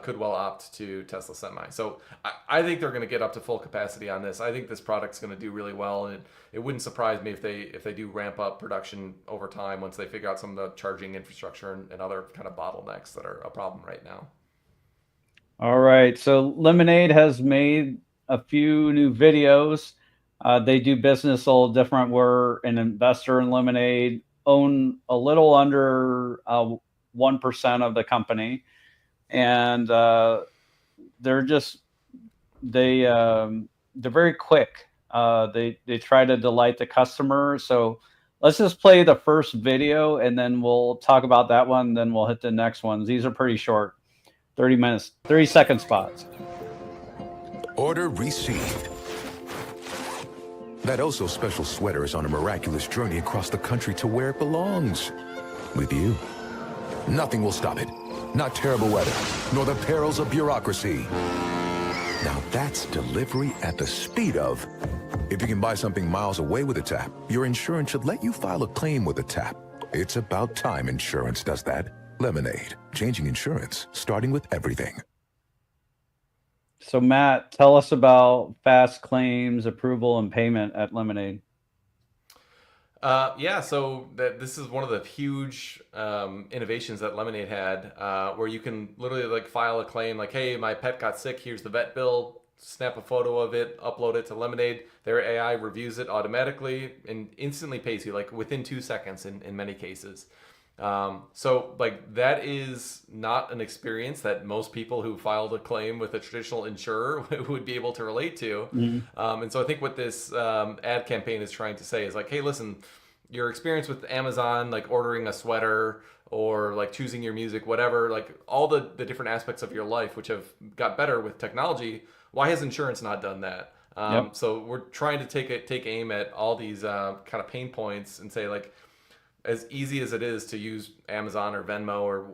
could well opt to Tesla Semi. So I think they're going to get up to full capacity on this. I think this product's going to do really well, and it wouldn't surprise me if they do ramp up production over time once they figure out some of the charging infrastructure and other kind of bottlenecks that are a problem right now. All right. So Lemonade has made a few new videos. They do business a little different. We're an investor in Lemonade, own a little under 1% of the company, and they're just they they're very quick. They try to delight the customer. So let's just play the first video, and then we'll talk about that one. Then we'll hit the next ones. These are pretty short, 30 minutes, 30-second spots. Order received. That oh-so special sweater is on a miraculous journey across the country to where it belongs. With you. Nothing will stop it. Not terrible weather, nor the perils of bureaucracy. Now that's delivery at the speed of... If you can buy something miles away with a tap, your insurance should let you file a claim with a tap. It's about time insurance does that. Lemonade. Changing insurance, starting with everything. So Matt, tell us about fast claims approval and payment at Lemonade. Yeah, so this is one of the huge innovations that Lemonade had, where you can literally like file a claim, like, "Hey, my pet got sick. Here's the vet bill." Snap a photo of it, upload it to Lemonade. Their AI reviews it automatically and instantly pays you, like within 2 seconds in many cases. So like that is not an experience that most people who filed a claim with a traditional insurer would be able to relate to. Mhm. And so I think what this ad campaign is trying to say is like, hey, listen, your experience with Amazon, like ordering a sweater or like choosing your music, whatever, like all the different aspects of your life, which have got better with technology. Why has insurance not done that? Yep. So we're trying to take aim at all these kind of pain points and say, like, as easy as it is to use Amazon or Venmo or,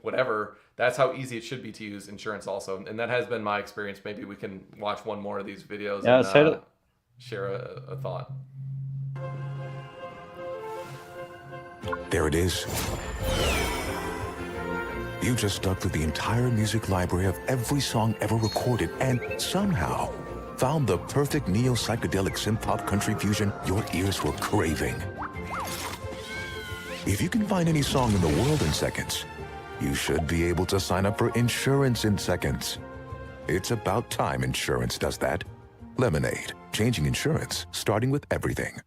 whatever, that's how easy it should be to use insurance also. And that has been my experience. Maybe we can watch one more of these videos Yeah, and let's hit it. share a thought. There it is. You just dug through the entire music library of every song ever recorded and somehow found the perfect neo-psychedelic synth-pop country fusion your ears were craving. If you can find any song in the world in seconds, you should be able to sign up for insurance in seconds. It's about time insurance does that. Lemonade, changing insurance, starting with everything.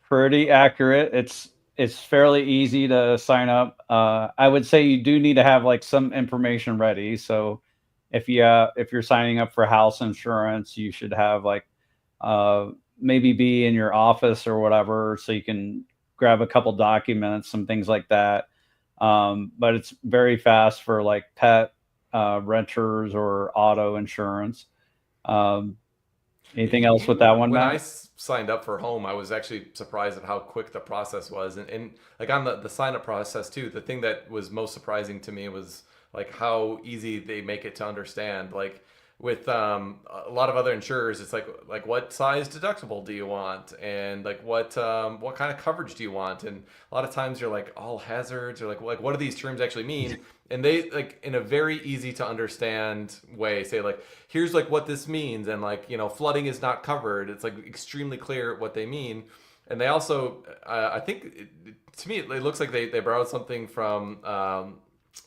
Pretty accurate. It's fairly easy to sign up. I would say you do need to have like some information ready. So if you're signing up for house insurance, you should have like maybe be in your office or whatever, so you can grab a couple documents, some things like that. But it's very fast for like pet renters or auto insurance. Anything else with that one, When I Matt? signed up for home, I was actually surprised at how quick the process was. And like on the sign up process too, the thing that was most surprising to me was like how easy they make it to understand. Like with a lot of other insurers, it's like what size deductible do you want, and like what kind of coverage do you want, and a lot of times you're like all hazards, or like what do these terms actually mean, and they like in a very easy to understand way say like here's like what this means, and like flooding is not covered. It's like extremely clear what they mean. And they also I think to me it looks like they borrowed something from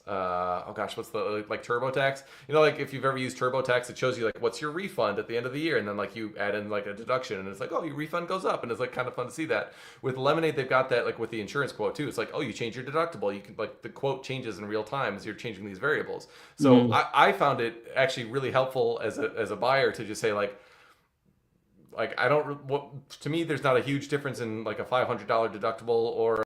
oh gosh, what's the like TurboTax? Like if you've ever used TurboTax, it shows you like what's your refund at the end of the year, and then like you add in like a deduction, and it's like, oh, your refund goes up, and it's like kind of fun to see that. With Lemonade, they've got that like with the insurance quote too. It's like, oh, you change your deductible, you can like the quote changes in real time as you're changing these variables. So I found it actually really helpful as a buyer to just say like I don't what to me there's not a huge difference in like a $500 deductible or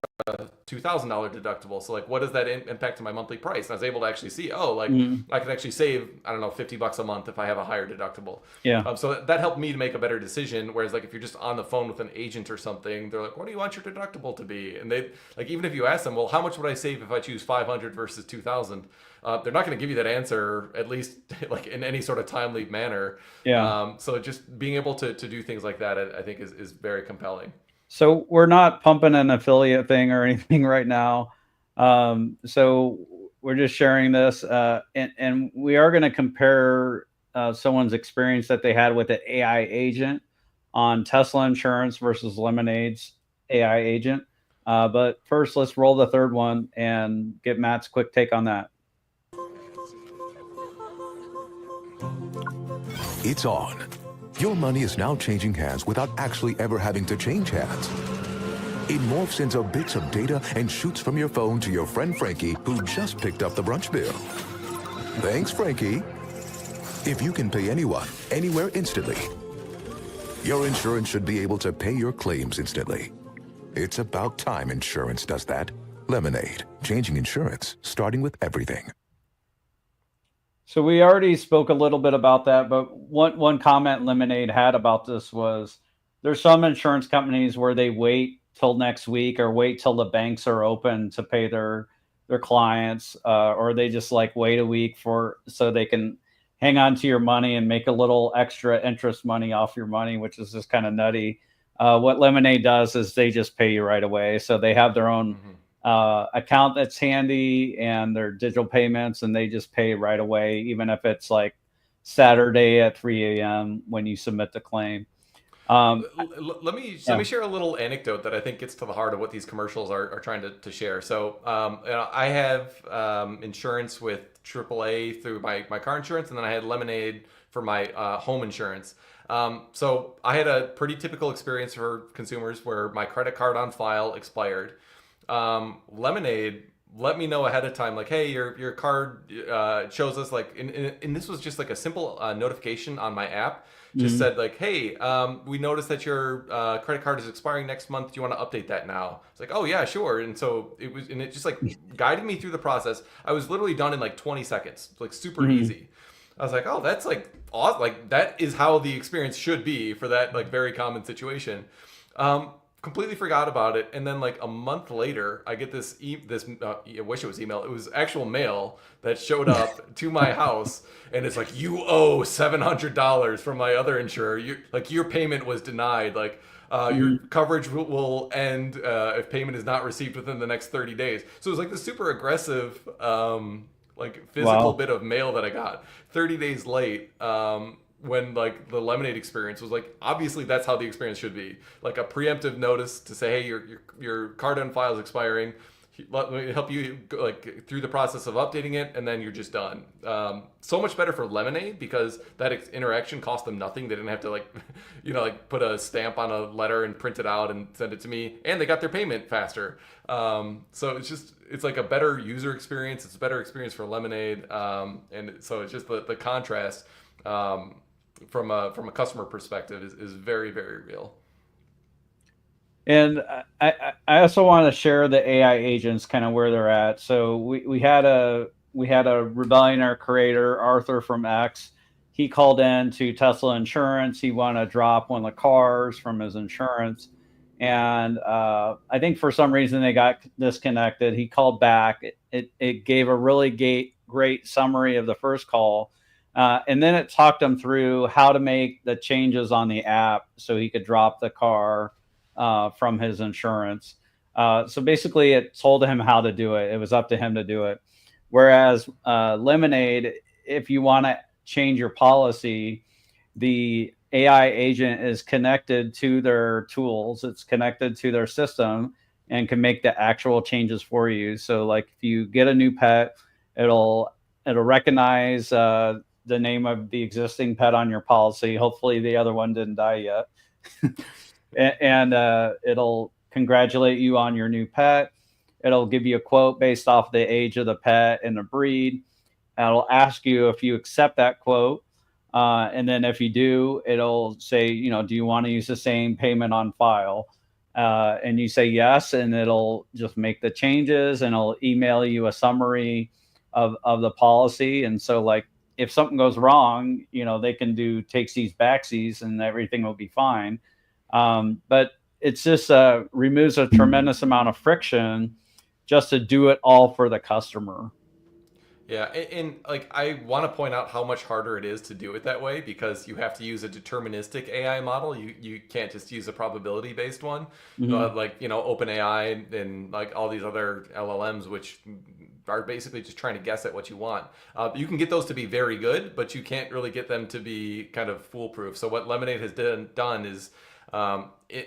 $2,000 deductible. So like, what does that impact to my monthly price? And I was able to actually see, oh, like I can actually save, I don't know, $50 a month if I have a higher deductible. Yeah. So that helped me to make a better decision. Whereas like if you're just on the phone with an agent or something, they're like, what do you want your deductible to be? And they like, even if you ask them, well, how much would I save if I choose 500 versus 2,000? They're not going to give you that answer, at least like in any sort of timely manner. Yeah. So just being able to do things like that, I think is very compelling. So we're not pumping an affiliate thing or anything right now. So we're just sharing this, and we are going to compare someone's experience that they had with an AI agent on Tesla Insurance versus Lemonade's AI agent. But first, let's roll the third one and get Matt's quick take on that. It's on. Your money is now changing hands without actually ever having to change hands. It morphs into bits of data and shoots from your phone to your friend Frankie, who just picked up the brunch bill. Thanks, Frankie. If you can pay anyone, anywhere instantly, your insurance should be able to pay your claims instantly. It's about time insurance does that. Lemonade, changing insurance, starting with everything. So we already spoke a little bit about that, but one comment Lemonade had about this was there's some insurance companies where they wait till next week or wait till the banks are open to pay their clients, or they just like wait a week so they can hang on to your money and make a little extra interest money off your money, which is just kind of nutty. What Lemonade does is they just pay you right away. So they have their own account that's handy and their digital payments, and they just pay right away, even if it's like Saturday at 3 a.m. when you submit the claim. Let me share a little anecdote that I think gets to the heart of what these commercials are trying to share. So I have insurance with AAA through my car insurance, and then I had Lemonade for my home insurance. So I had a pretty typical experience for consumers where my credit card on file expired. Lemonade let me know ahead of time, like, hey, your card shows us like, and this was just like a simple notification on my app. Just Mhm. said like, hey, we noticed that your credit card is expiring next month. Do you want to update that now? It's like, oh yeah, sure. And so it was, and it just like guided me through the process. I was literally done in like 20 seconds, like super Mhm. easy. I was like, oh, that's like awesome. Like that is how the experience should be for that like very common situation. Completely forgot about it, and then like a month later, I get I wish it was email. It was actual mail that showed up to my house, and it's like, you owe $700 from my other insurer. Your payment was denied. Like your Mhm. coverage will end if payment is not received within the next 30 days. So it was like this super aggressive like physical Wow. bit of mail that I got 30 days late. When like the Lemonade experience was like, obviously that's how the experience should be, like a preemptive notice to say, hey, your card on file is expiring, let me help you like through the process of updating it, and then you're just done. So much better for Lemonade because that interaction cost them nothing. They didn't have to like like put a stamp on a letter and print it out and send it to me, and they got their payment faster. So it's like a better user experience. It's a better experience for Lemonade. And so it's just the contrast from a customer perspective is very, very real. And I also want to share the AI agents kind of where they're at. So we had a rebellionaire creator, Arthur from X. He called in to Tesla Insurance. He wanted to drop one of the cars from his insurance, and I think for some reason they got disconnected. He called back. It gave a really great summary of the first call, and then it talked him through how to make the changes on the app so he could drop the car from his insurance. So basically, it told him how to do it. It was up to him to do it. Whereas Lemonade, if you want to change your policy, the AI agent is connected to their tools. It's connected to their system and can make the actual changes for you. So, like if you get a new pet, it'll recognize the name of the existing pet on your policy. Hopefully, the other one didn't die yet. And it'll congratulate you on your new pet. It'll give you a quote based off the age of the pet and the breed. And it'll ask you if you accept that quote. And then if you do, it'll say, do you want to use the same payment on file? And you say yes, and it'll just make the changes, and it'll email you a summary of the policy. And so, like, if something goes wrong, they can do takesies, backsies, and everything will be fine. But it's just removes a tremendous amount of friction just to do it all for the customer. Yeah, and like I want to point out how much harder it is to do it that way because you have to use a deterministic AI model. You can't just use a probability based one, Mhm. like OpenAI and like all these other LLMs, which are basically just trying to guess at what you want. You can get those to be very good, but you can't really get them to be kind of foolproof. So what Lemonade has done is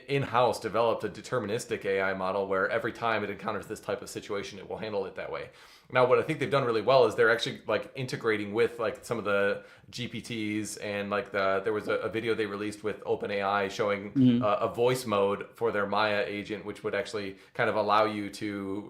in-house developed a deterministic AI model where every time it encounters this type of situation, it will handle it that way. Now, what I think they've done really well is they're actually like integrating with like some of the GPTs and like there was a video they released with OpenAI showing Mhm. a voice mode for their Maya agent, which would actually kind of allow you to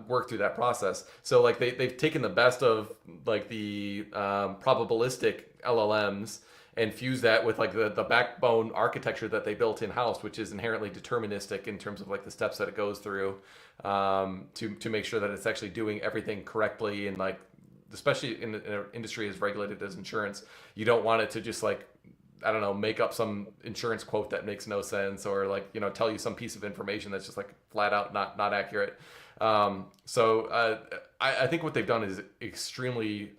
work through that process. So like they've taken the best of like the probabilistic LLMs and fuse that with like the backbone architecture that they built in house, which is inherently deterministic in terms of like the steps that it goes through to make sure that it's actually doing everything correctly. And like, especially in an industry as regulated as insurance, you don't want it to just like, I don't know, make up some insurance quote that makes no sense, or like, tell you some piece of information that's just like flat out not accurate. I think what they've done is extremely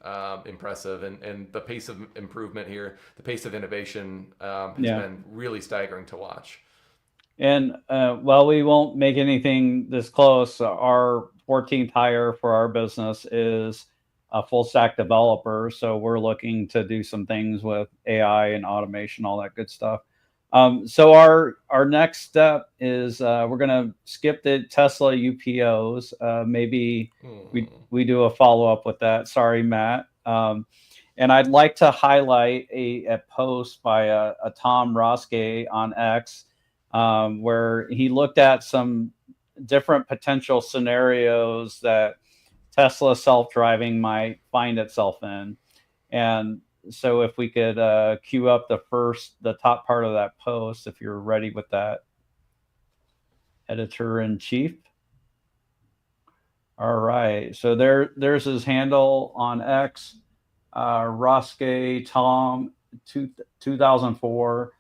impressive, and the pace of improvement here, the pace of innovation has Yeah. been really staggering to watch. And while we won't make anything this close, our 14th hire for our business is a full stack developer. So we're looking to do some things with AI and automation, all that good stuff. So our next step is we're going to skip the Tesla UPOs. Maybe we do a follow up with that. Sorry, Matt. And I'd like to highlight a post by a Tom Roske on X, where he looked at some different potential scenarios that Tesla self-driving might find itself in. And so if we could queue up the top part of that post, if you're ready with that, editor-in-chief. All right, so there's his handle on X, Roske Tom 2004.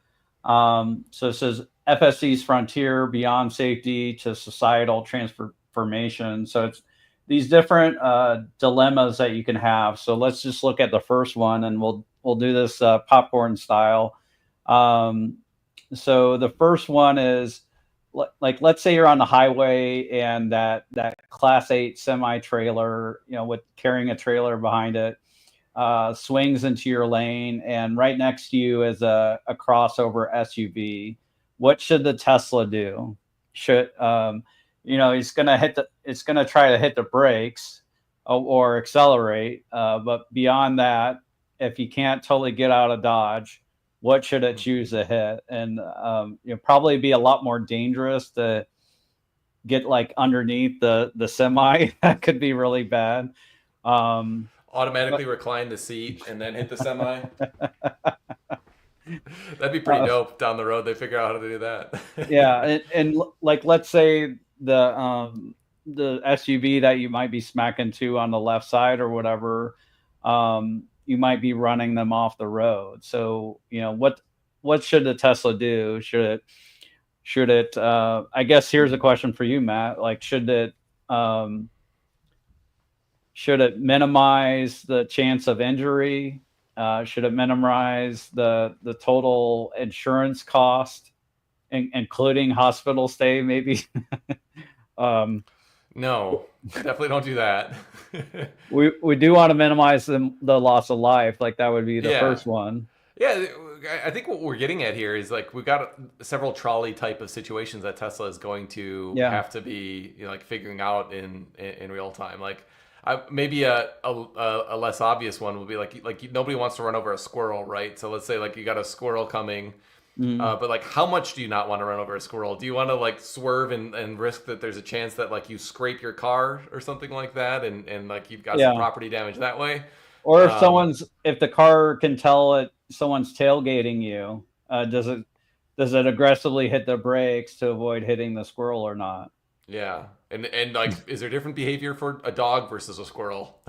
So it says FSC's frontier beyond safety to societal transformation. So it's these different dilemmas that you can have. So let's just look at the first one, and we'll do this popcorn style. So the first one is, like, let's say you're on the highway and that class 8 semi trailer, with carrying a trailer behind it, swings into your lane, and right next to you is a crossover SUV. What should the Tesla do? Should it's gonna try to hit the brakes or accelerate, but beyond that, if you can't totally get out of Dodge, what should it choose to hit? And probably be a lot more dangerous to get like underneath the semi. That could be really bad. Automatically recline the seat and then hit the semi. That'd be pretty dope down the road. They figure out how to do that. Yeah, and like, let's say the SUV that you might be smacking to on the left side or whatever, you might be running them off the road. So what should the Tesla do? Should it I guess here's a question for you, Matt. Like, should it minimize the chance of injury? Should it minimize the total insurance cost, including hospital stay, maybe? No, definitely don't do that. we do want to minimize the loss of life. Like, that would be the first one. Yeah, I think what we're getting at here is, like, we've got several trolley type of situations that Tesla is going to have to be like figuring out in real time. Like, maybe a less obvious one would be like nobody wants to run over a squirrel, right? So let's say like you got a squirrel coming, but like, how much do you not want to run over a squirrel? Do you want to like swerve and risk that there's a chance that like you scrape your car or something like that, and like you've got some property damage that way? Or if the car can tell someone's tailgating you, does it aggressively hit the brakes to avoid hitting the squirrel or not? Yeah. And like, is there different behavior for a dog versus a squirrel?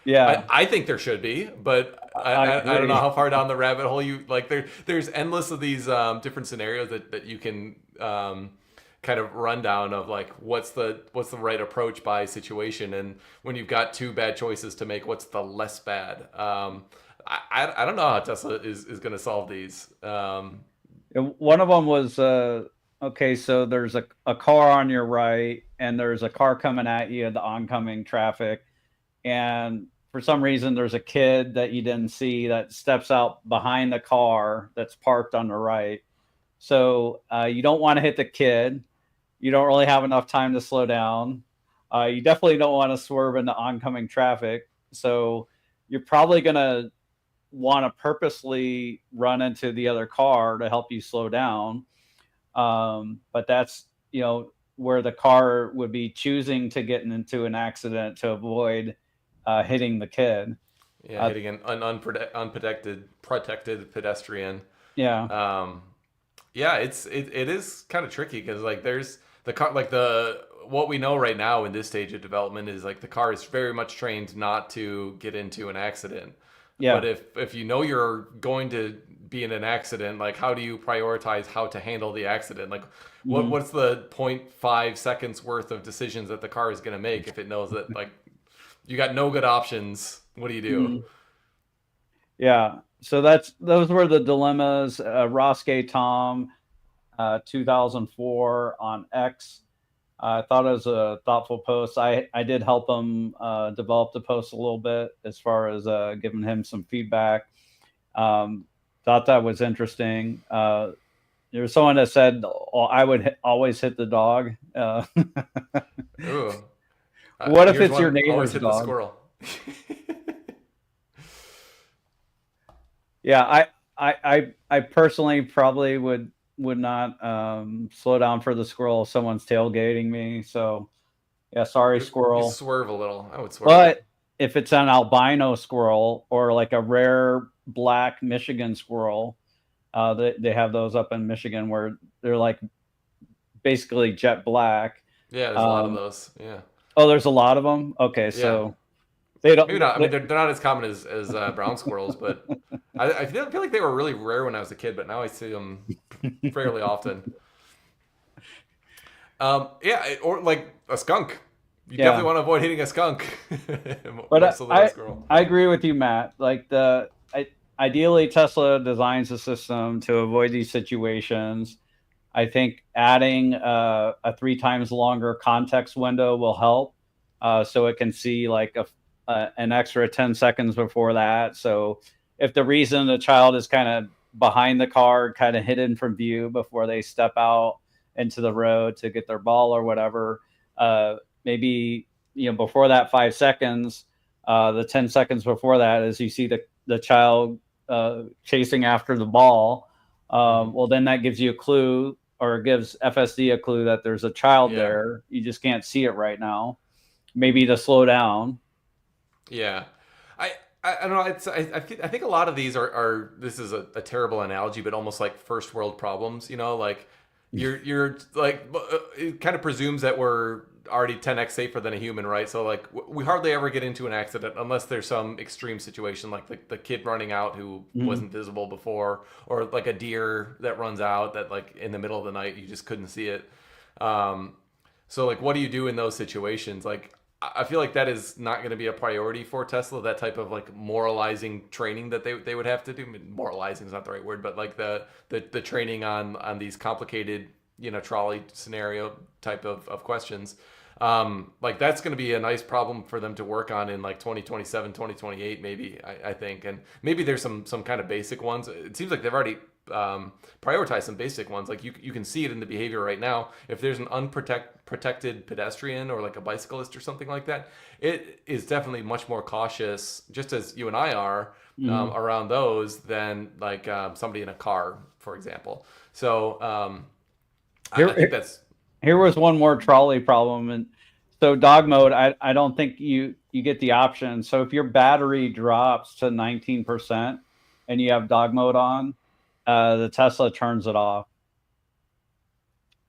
Yeah. I think there should be, but I don't know how far down the rabbit hole you like. There's endless of these different scenarios that you can kind of run down of, like, what's the right approach by situation, and when you've got two bad choices to make, what's the less bad? I don't know how Tesla is going to solve these. One of them was okay, so there's a car on your right, and there's a car coming at you in the oncoming traffic, and for some reason there's a kid that you didn't see that steps out behind the car that's parked on the right. So you don't want to hit the kid. You don't really have enough time to slow down. You definitely don't want to swerve into oncoming traffic. So you're probably going to want to purposely run into the other car to help you slow down. But that's, where the car would be choosing to get into an accident to avoid hitting the kid. Yeah, hitting an protected pedestrian. Yeah. Yeah, it is kind of tricky, because like there's the car, like what we know right now in this stage of development is like the car is very much trained not to get into an accident. Yeah. But if you know you're going to be in an accident, like, how do you prioritize how to handle the accident? Like, what's the 0.5 seconds worth of decisions that the car is going to make if it knows that, like, you got no good options? What do you do? Yeah. So those were the dilemmas. Roske Tom, 2004 on X. I thought it was a thoughtful post. I did help him develop the post a little bit as far as giving him some feedback. Thought that was interesting. There was someone that said, I would always hit the dog. Ooh. What if it's your neighbor's always hit dog? The squirrel. Yeah, I personally probably would would not slow down for the squirrel if someone's tailgating me. So yeah, sorry, You squirrel. swerve a little. I would swerve. But if it's an albino squirrel or like a rare black Michigan squirrel, they have those up in Michigan where they're like basically jet black. Yeah, there's a lot of those. Yeah. Oh, there's a lot of them. Okay, Yeah. so they don't. Maybe not. I mean, they're not as common as brown squirrels, but I feel like they were really rare when I was a kid, but now I see them fairly often. Yeah, or like a skunk. You definitely want to avoid hitting a skunk. But I agree with you, Matt. Like ideally, Tesla designs a system to avoid these situations. I think adding a 3 times longer context window will help, so it can see like an extra 10 seconds before that. So if the reason the child is kind of behind the car, kind of hidden from view before they step out into the road to get their ball or whatever, maybe before that 5 seconds, the 10 seconds before that, as you see the child chasing after the ball, well, then that gives you a clue, or gives FSD a clue that there's a child there. You just can't see it right now. Maybe to slow down. Yeah, I don't know. I think a lot of these are this is a terrible analogy, but almost like first world problems. Like you're like it kind of presumes that we're already 10x safer than a human, right? So like we hardly ever get into an accident unless there's some extreme situation, like the kid running out who wasn't visible before, or like a deer that runs out that like in the middle of the night you just couldn't see it. So like what do you do in those situations? Like I feel like that is not going to be a priority for Tesla, that type of like moralizing training that they would have to do. I mean, moralizing is not the right word, but like the training on these complicated trolley scenario type of questions. Like that's going to be a nice problem for them to work on in like 2027, 2028, maybe, I think. And maybe there's some kind of basic ones. It seems like they've already prioritized some basic ones. Like you can see it in the behavior right now. If there's an unprotected pedestrian or like a bicyclist or something like that, it is definitely much more cautious, just as you and I are, around those than like somebody in a car, for example. So I think that's... Here was one more trolley problem. And so dog mode, I don't think you get the option. So if your battery drops to 19% and you have dog mode on, the Tesla turns it off.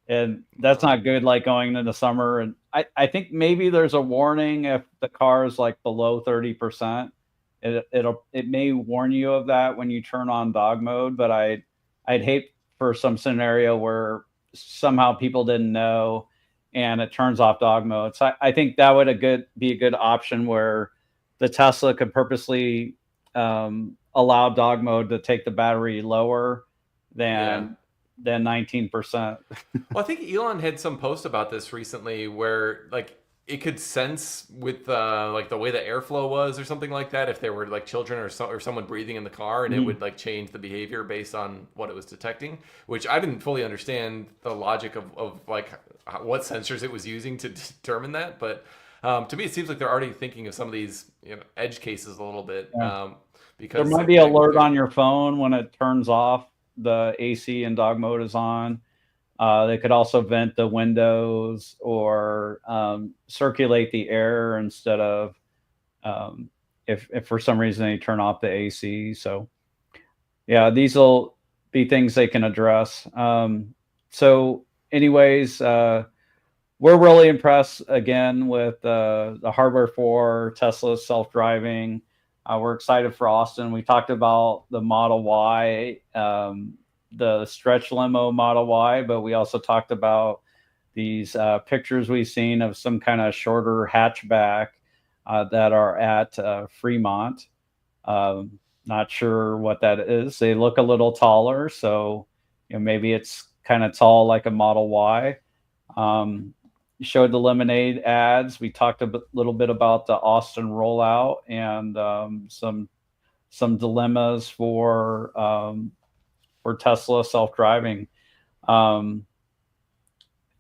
And that's not good, like going into summer. And I think maybe there's a warning if the car is like below 30%. It may warn you of that when you turn on dog mode, but I'd hate for some scenario where somehow people didn't know and it turns off dog mode. So I think that would be a good option where the Tesla could purposely allow dog mode to take the battery lower than 19%. Well, I think Elon had some post about this recently where like it could sense with like the way the airflow was or something like that, if there were like children or someone breathing in the car, and it would like change the behavior based on what it was detecting, which I didn't fully understand the logic of like what sensors it was using to determine that. But to me, it seems like they're already thinking of some of these edge cases a little bit. Because there might be an alert on your phone when it turns off, the AC and dog mode is on. They could also vent the windows or circulate the air instead of if for some reason they turn off the AC. So yeah, these will be things they can address. So anyways, we're really impressed again with the hardware for Tesla's self-driving. We're excited for Austin. We talked about the Model Y, the stretch limo Model Y, but we also talked about these pictures we've seen of some kind of shorter hatchback that are at Fremont. Not sure what that is. They look a little taller, so maybe it's kind of tall like a Model Y. Showed the Lemonade ads. We talked a little bit about the Austin rollout and some dilemmas for Tesla self-driving. I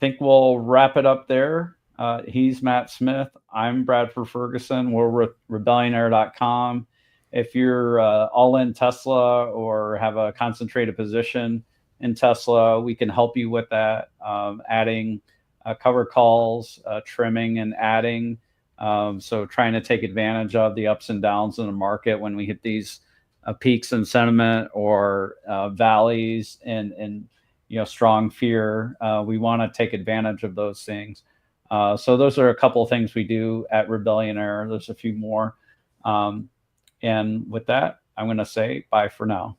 think we'll wrap it up there. He's Matt Smith. I'm Bradford Ferguson. We're rebellionaire.com. If you're all in Tesla or have a concentrated position, in Tesla, we can help you with that, adding cover calls, trimming and adding. So trying to take advantage of the ups and downs in the market when we hit these peaks in sentiment or valleys and strong fear. We want to take advantage of those things. So those are a couple of things we do at Rebellionaire. There's a few more. And with that, I'm going to say bye for now.